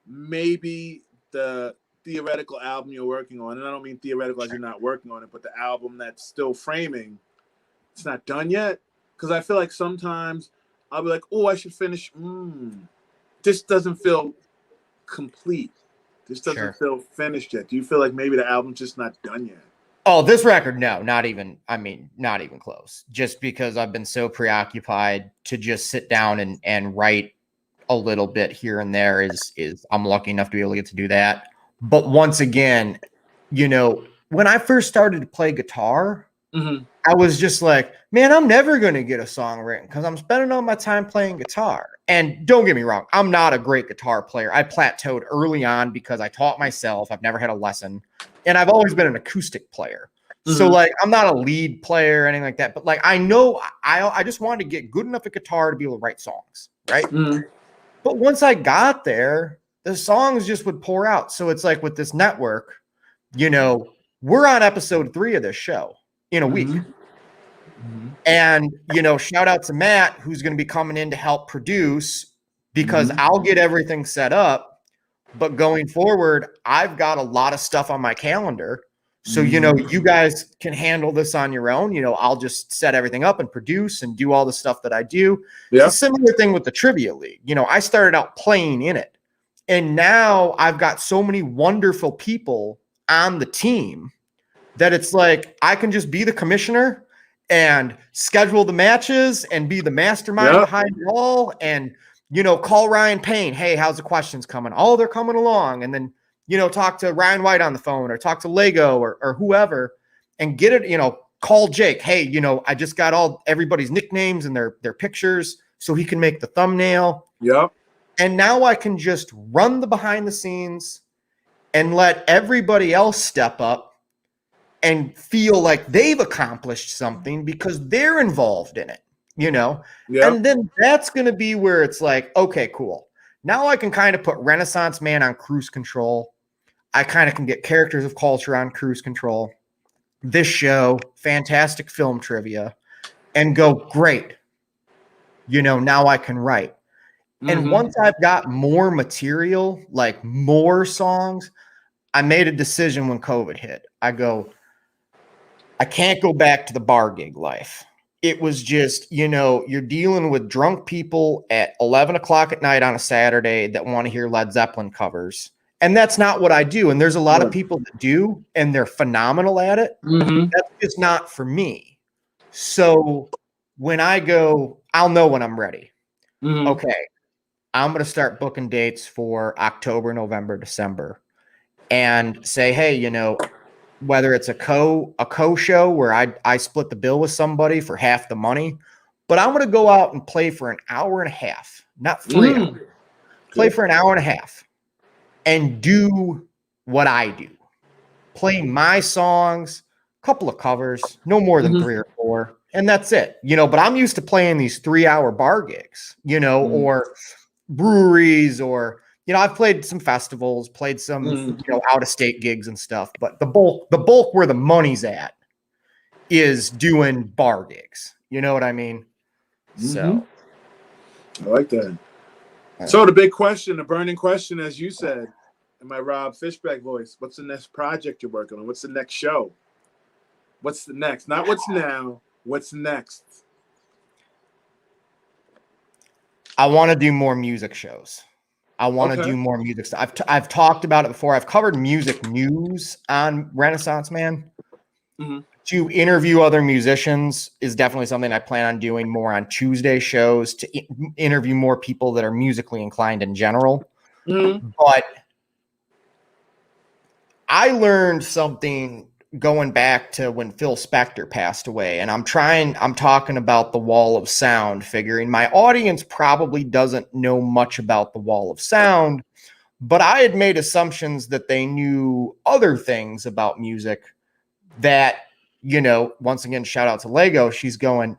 maybe the theoretical album you're working on, and I don't mean theoretical as you're not working on it, but the album that's still framing, it's not done yet? Because I feel like sometimes I'll be like, oh, I should finish. This doesn't feel complete. This doesn't feel finished yet. Do you feel like maybe the album's just not done yet? Oh, this record, no, not even close. Just because I've been so preoccupied to just sit down and write a little bit here and there is I'm lucky enough to be able to get to do that. But once again, when I first started to play guitar, I was just like, man, I'm never going to get a song written because I'm spending all my time playing guitar. And don't get me wrong, I'm not a great guitar player. I plateaued early on because I taught myself. I've never had a lesson. And I've always been an acoustic player. So, like, I'm not a lead player or anything like that. But, like, I know I just wanted to get good enough at guitar to be able to write songs, right? But once I got there, the songs just would pour out. So it's like with this network, we're on episode 3 of this show in a week. And, shout out to Matt, who's going to be coming in to help produce, because I'll get everything set up. But going forward, I've got a lot of stuff on my calendar. So, you guys can handle this on your own. I'll just set everything up and produce and do all the stuff that I do. Yeah. It's a similar thing with the Trivia League. I started out playing in it. And now I've got so many wonderful people on the team that it's like I can just be the commissioner and schedule the matches and be the mastermind behind it all and, call Ryan Payne. Hey, how's the questions coming? Oh, they're coming along. And then, talk to Ryan White on the phone or talk to Lego or whoever and get it, call Jake. Hey, I just got everybody's nicknames and their pictures so he can make the thumbnail. Yep. And now I can just run the behind the scenes and let everybody else step up and feel like they've accomplished something because they're involved in it, Yep. And then that's going to be where it's like, okay, cool. Now I can kind of put Renaissance Man on cruise control. I kind of can get Characters of Culture on cruise control. This show, fantastic film trivia, and go, great. Now I can write. And once I've got more material, like more songs, I made a decision when COVID hit. I go, I can't go back to the bar gig life. It was just, you're dealing with drunk people at 11 o'clock at night on a Saturday that want to hear Led Zeppelin covers. And that's not what I do. And there's a lot of people that do, and they're phenomenal at it. That's just not for me. So when I go, I'll know when I'm ready. Okay, I'm going to start booking dates for October, November, December, and say, hey, whether it's a co show where I split the bill with somebody for half the money, but I'm going to go out and play for an hour and a half, not 3 hours. Play for an hour and a half and do what I do. Play my songs, a couple of covers, no more than 3 or 4. And that's it, but I'm used to playing these 3-hour bar gigs, or breweries, or, I've played some festivals, played some, out of state gigs and stuff, but the bulk where the money's at is doing bar gigs. You know what I mean? So I like that. So the big question, the burning question, as you said, in my Rob Fishback voice, what's the next project you're working on? What's the next show? What's the next? Not what's now. What's next? I want to do more music shows. I want to do more music stuff. I've talked about it before. I've covered music news on Renaissance Man. To interview other musicians is definitely something I plan on doing more on Tuesday shows, to interview more people that are musically inclined in general. But I learned something going back to when Phil Spector passed away, and I'm talking about the Wall of Sound, figuring my audience probably doesn't know much about the Wall of Sound, but I had made assumptions that they knew other things about music that, once again, shout out to Lego. She's going,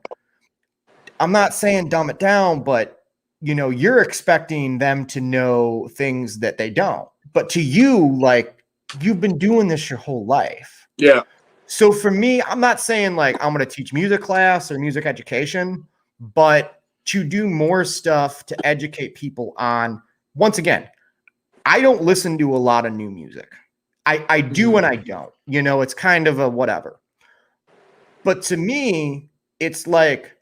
I'm not saying dumb it down, but you're expecting them to know things that they don't, but to you, like, you've been doing this your whole life. Yeah. So for me, I'm not saying like I'm going to teach music class or music education, but to do more stuff to educate people on, once again, I don't listen to a lot of new music. I do and I don't. It's kind of a whatever. But to me, it's like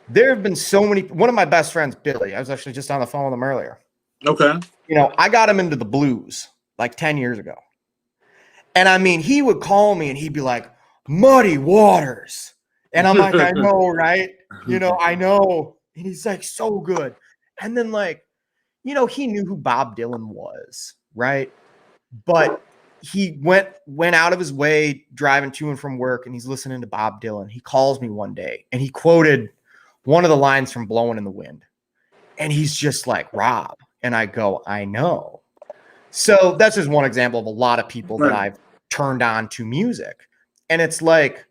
there have been so many. One of my best friends, Billy, I was actually just on the phone with him earlier. Okay. I got him into the blues like 10 years ago. And I mean, he would call me and he'd be like, Muddy Waters. And I'm like, I know, right? I know. And he's like, so good. And then like, he knew who Bob Dylan was, right? But he went out of his way driving to and from work, and he's listening to Bob Dylan. He calls me one day and he quoted one of the lines from Blowing in the Wind. And he's just like, Rob. And I go, I know. So that's just one example of a lot of people that I've turned on to music. And it's like,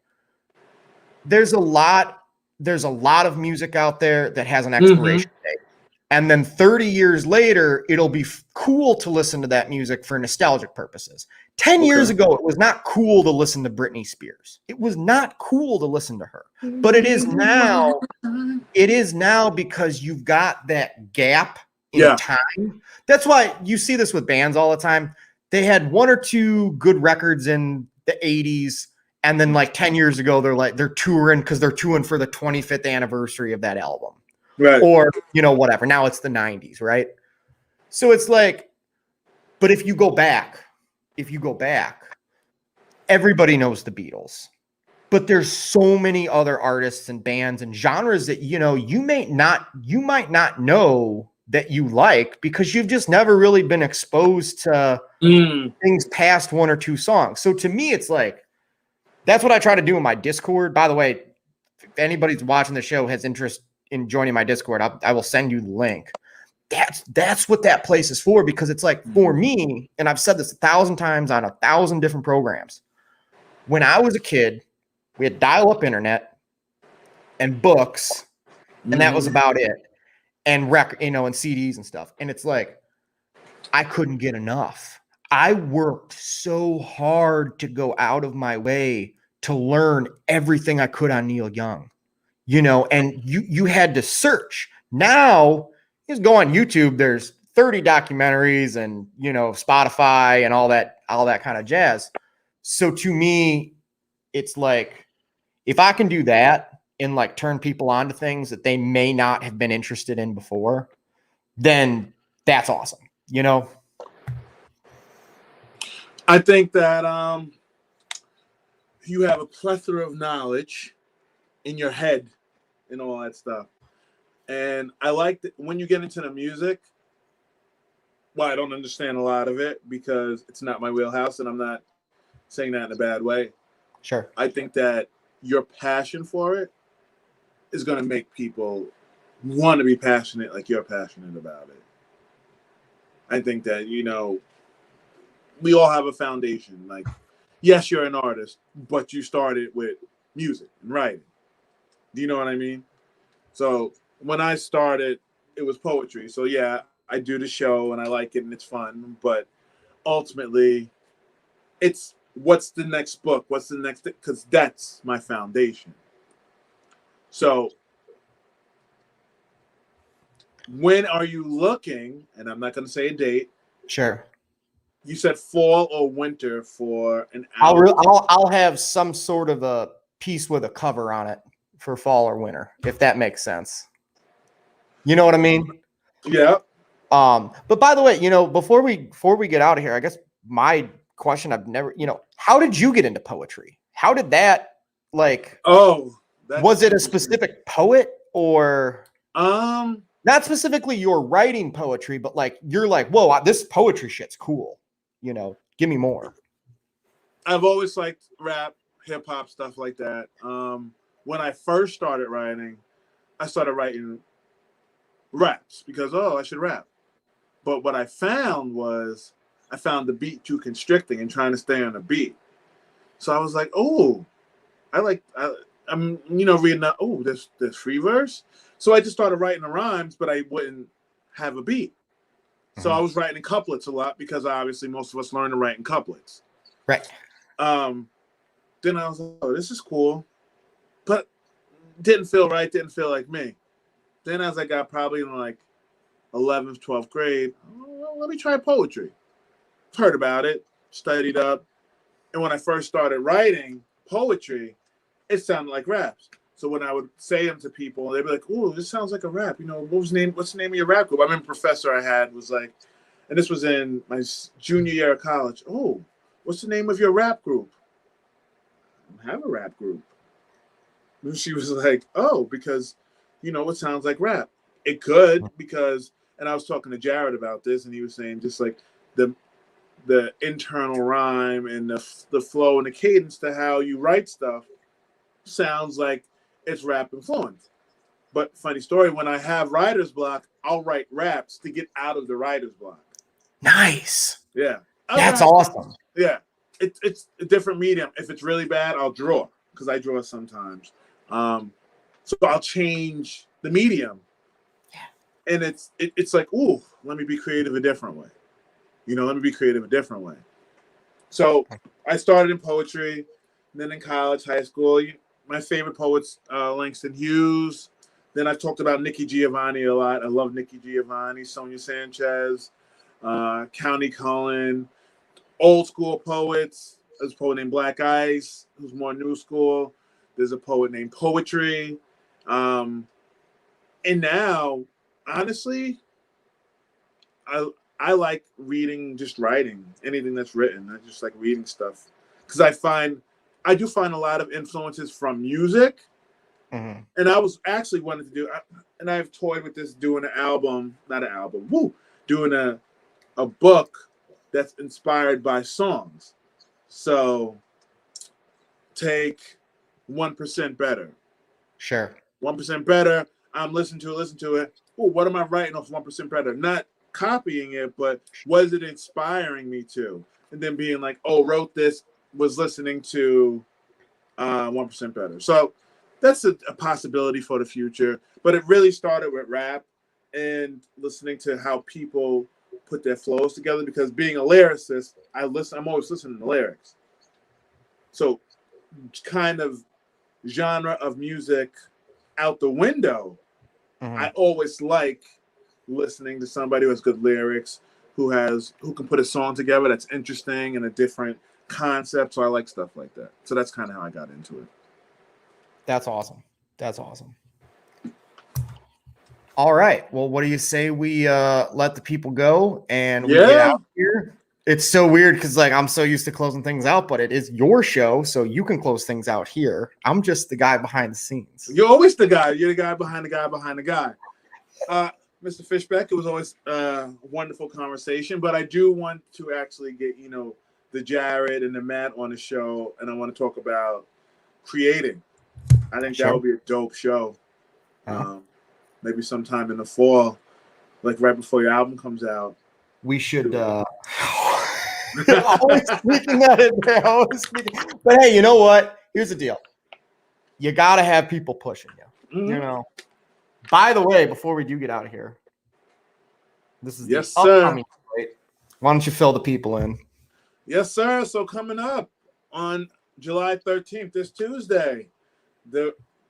there's a lot of music out there that has an expiration date. And then 30 years later, it'll be cool to listen to that music for nostalgic purposes. 10 years ago, it was not cool to listen to Britney Spears. It was not cool to listen to her. But it is now. It is now because you've got that gap in time. That's why you see this with bands all the time. They had 1 or 2 good records in the 80s. And then like 10 years ago, they're touring because they're touring for the 25th anniversary of that album. Right. Or, whatever. Now it's the 90s, right? So it's like, but if you go back, everybody knows the Beatles. But there's so many other artists and bands and genres that, you might not know that you like because you've just never really been exposed to things past one or two songs. So to me, it's like, that's what I try to do in my Discord. By the way, if anybody's watching the show has interest in joining my Discord, I will send you the link. That's what that place is for, because it's like, for me, and I've said this 1,000 times on 1,000 different programs. When I was a kid, we had dial-up internet and books, and that was about it. And and CDs and stuff. And it's like, I couldn't get enough. I worked so hard to go out of my way to learn everything I could on Neil Young, and you had to search. Now, just go on YouTube. There's 30 documentaries and, Spotify and all that kind of jazz. So to me, it's like, if I can do that and like turn people on to things that they may not have been interested in before, then that's awesome. I think that you have a plethora of knowledge in your head and all that stuff. And I like that when you get into the music, well, I don't understand a lot of it because it's not my wheelhouse, and I'm not saying that in a bad way. Sure. I think that your passion for it is going to make people want to be passionate like you're passionate about it. I think that, we all have a foundation. Like, yes, you're an artist, but you started with music and writing. Do you know what I mean? So when I started, it was poetry. So yeah, I do the show and I like it and it's fun, but ultimately it's what's the next book? What's the next thing? Because that's my foundation. So when are you looking, and I'm not going to say a date. Sure. You said fall or winter for an album. I'll have some sort of a piece with a cover on it for fall or winter, if that makes sense. You know what I mean? Yeah. But by the way, before we get out of here, I guess my question, I've never, how did you get into poetry? How did that, like, was it a specific poet or not specifically your writing poetry, but like, you're like, whoa, this poetry shit's cool. Give me more. I've always liked rap, hip hop, stuff like that. When I first started writing, I started writing raps because, I should rap. But what I found was I found the beat too constricting and trying to stay on the beat. So I was like, I'm reading that, there's free verse. So I just started writing the rhymes, but I wouldn't have a beat. So I was writing couplets a lot because obviously most of us learn to write in couplets. Right. Then I was like, this is cool. But didn't feel right, didn't feel like me. Then as I got probably in like 11th, 12th grade, let me try poetry. Heard about it, studied up. And when I first started writing poetry, it sounded like raps. So when I would say them to people, they'd be like, "Oh, this sounds like a rap." What's the name of your rap group? I remember a professor I had was like, and this was in my junior year of college. "Oh, what's the name of your rap group?" "I don't have a rap group." And she was like, "Oh, because, it sounds like rap." It could, because, and I was talking to Jared about this, and he was saying just like the internal rhyme and the flow and the cadence to how you write stuff sounds like it's rap influenced. But funny story, when I have writer's block, I'll write raps to get out of the writer's block. Nice. Yeah. That's awesome. Yeah. It's a different medium. If it's really bad, I'll draw, because I draw sometimes. So I'll change the medium. Yeah. And it's like, let me be creative a different way. So I started in poetry, and then in college, high school. My favorite poets, Langston Hughes. Then I've talked about Nikki Giovanni a lot. I love Nikki Giovanni, Sonia Sanchez, County Cullen, old school poets. There's a poet named Black Ice, who's more new school. There's a poet named Poetry. And now, honestly, I like reading, just writing, anything that's written. I just like reading stuff. Because I do find a lot of influences from music, Mm-hmm. And I was actually wanting to do, and I've toyed with this, doing an album, not an album, doing a book that's inspired by songs. So take 1% Better. Sure. 1% Better. I'm listening to it. Oh, what am I writing off 1% Better? Not copying it, but was it inspiring me to? And then being like, oh, wrote this, was listening to 1% Better. So that's a possibility for the future. But it really started with rap and listening to how people put their flows together, because being a lyricist, I'm always listening to lyrics. So kind of genre of music out the window. Mm-hmm. I always like listening to somebody who has good lyrics, who can put a song together that's interesting and a different concept. So I like stuff like that. So that's kind of how I got into it. That's awesome. That's awesome. All right. Well, what do you say we let the people go and we get out here? It's so weird because like I'm so used to closing things out, but it is your show, so you can close things out here. I'm just the guy behind the scenes. You're always the guy. You're the guy behind the guy behind the guy. Mr. Fishbeck, it was always a wonderful conversation, but I do want to actually get, the Jared and the Matt on the show, and I want to talk about creating. I think that would be a dope show. Maybe sometime in the fall, like right before your album comes out. We should always speaking at it now. But hey, you know what? Here's the deal. You gotta have people pushing you. Mm-hmm. By the way, before we do get out of here, this is yes, the upcoming slate. Why don't you fill the people in? Yes, sir. So coming up on July 13th, this Tuesday,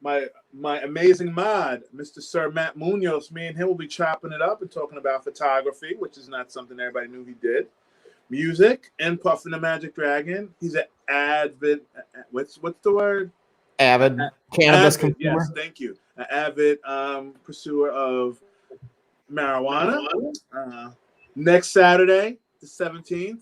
my amazing mod, Mr. Sir Matt Munoz, me and him will be chopping it up and talking about photography, which is not something everybody knew he did. Music and Puffin the Magic Dragon. He's an avid, what's the word? Avid cannabis consumer. Yes, thank you. An avid pursuer of marijuana. Next Saturday, the 17th,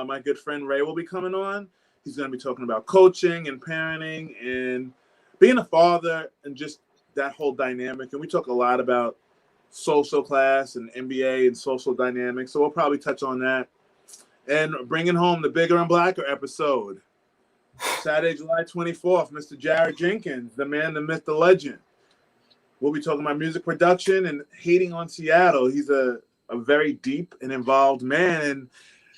my good friend Ray will be coming on. He's going to be talking about coaching and parenting and being a father and just that whole dynamic. And we talk a lot about social class and NBA and social dynamics. So we'll probably touch on that. And bringing home the Bigger and Blacker episode. Saturday, July 24th, Mr. Jared Jenkins, the man, the myth, the legend. We'll be talking about music production and hating on Seattle. He's a very deep and involved man. And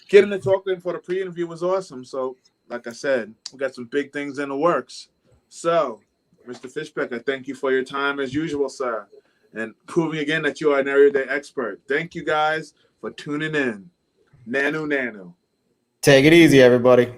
getting to talk to him for the pre-interview was awesome. So, like I said, we got some big things in the works. So, Mr. Fishbeck, I thank you for your time as usual, sir. And proving again that you are an everyday expert. Thank you guys for tuning in. Nanu. Take it easy, everybody.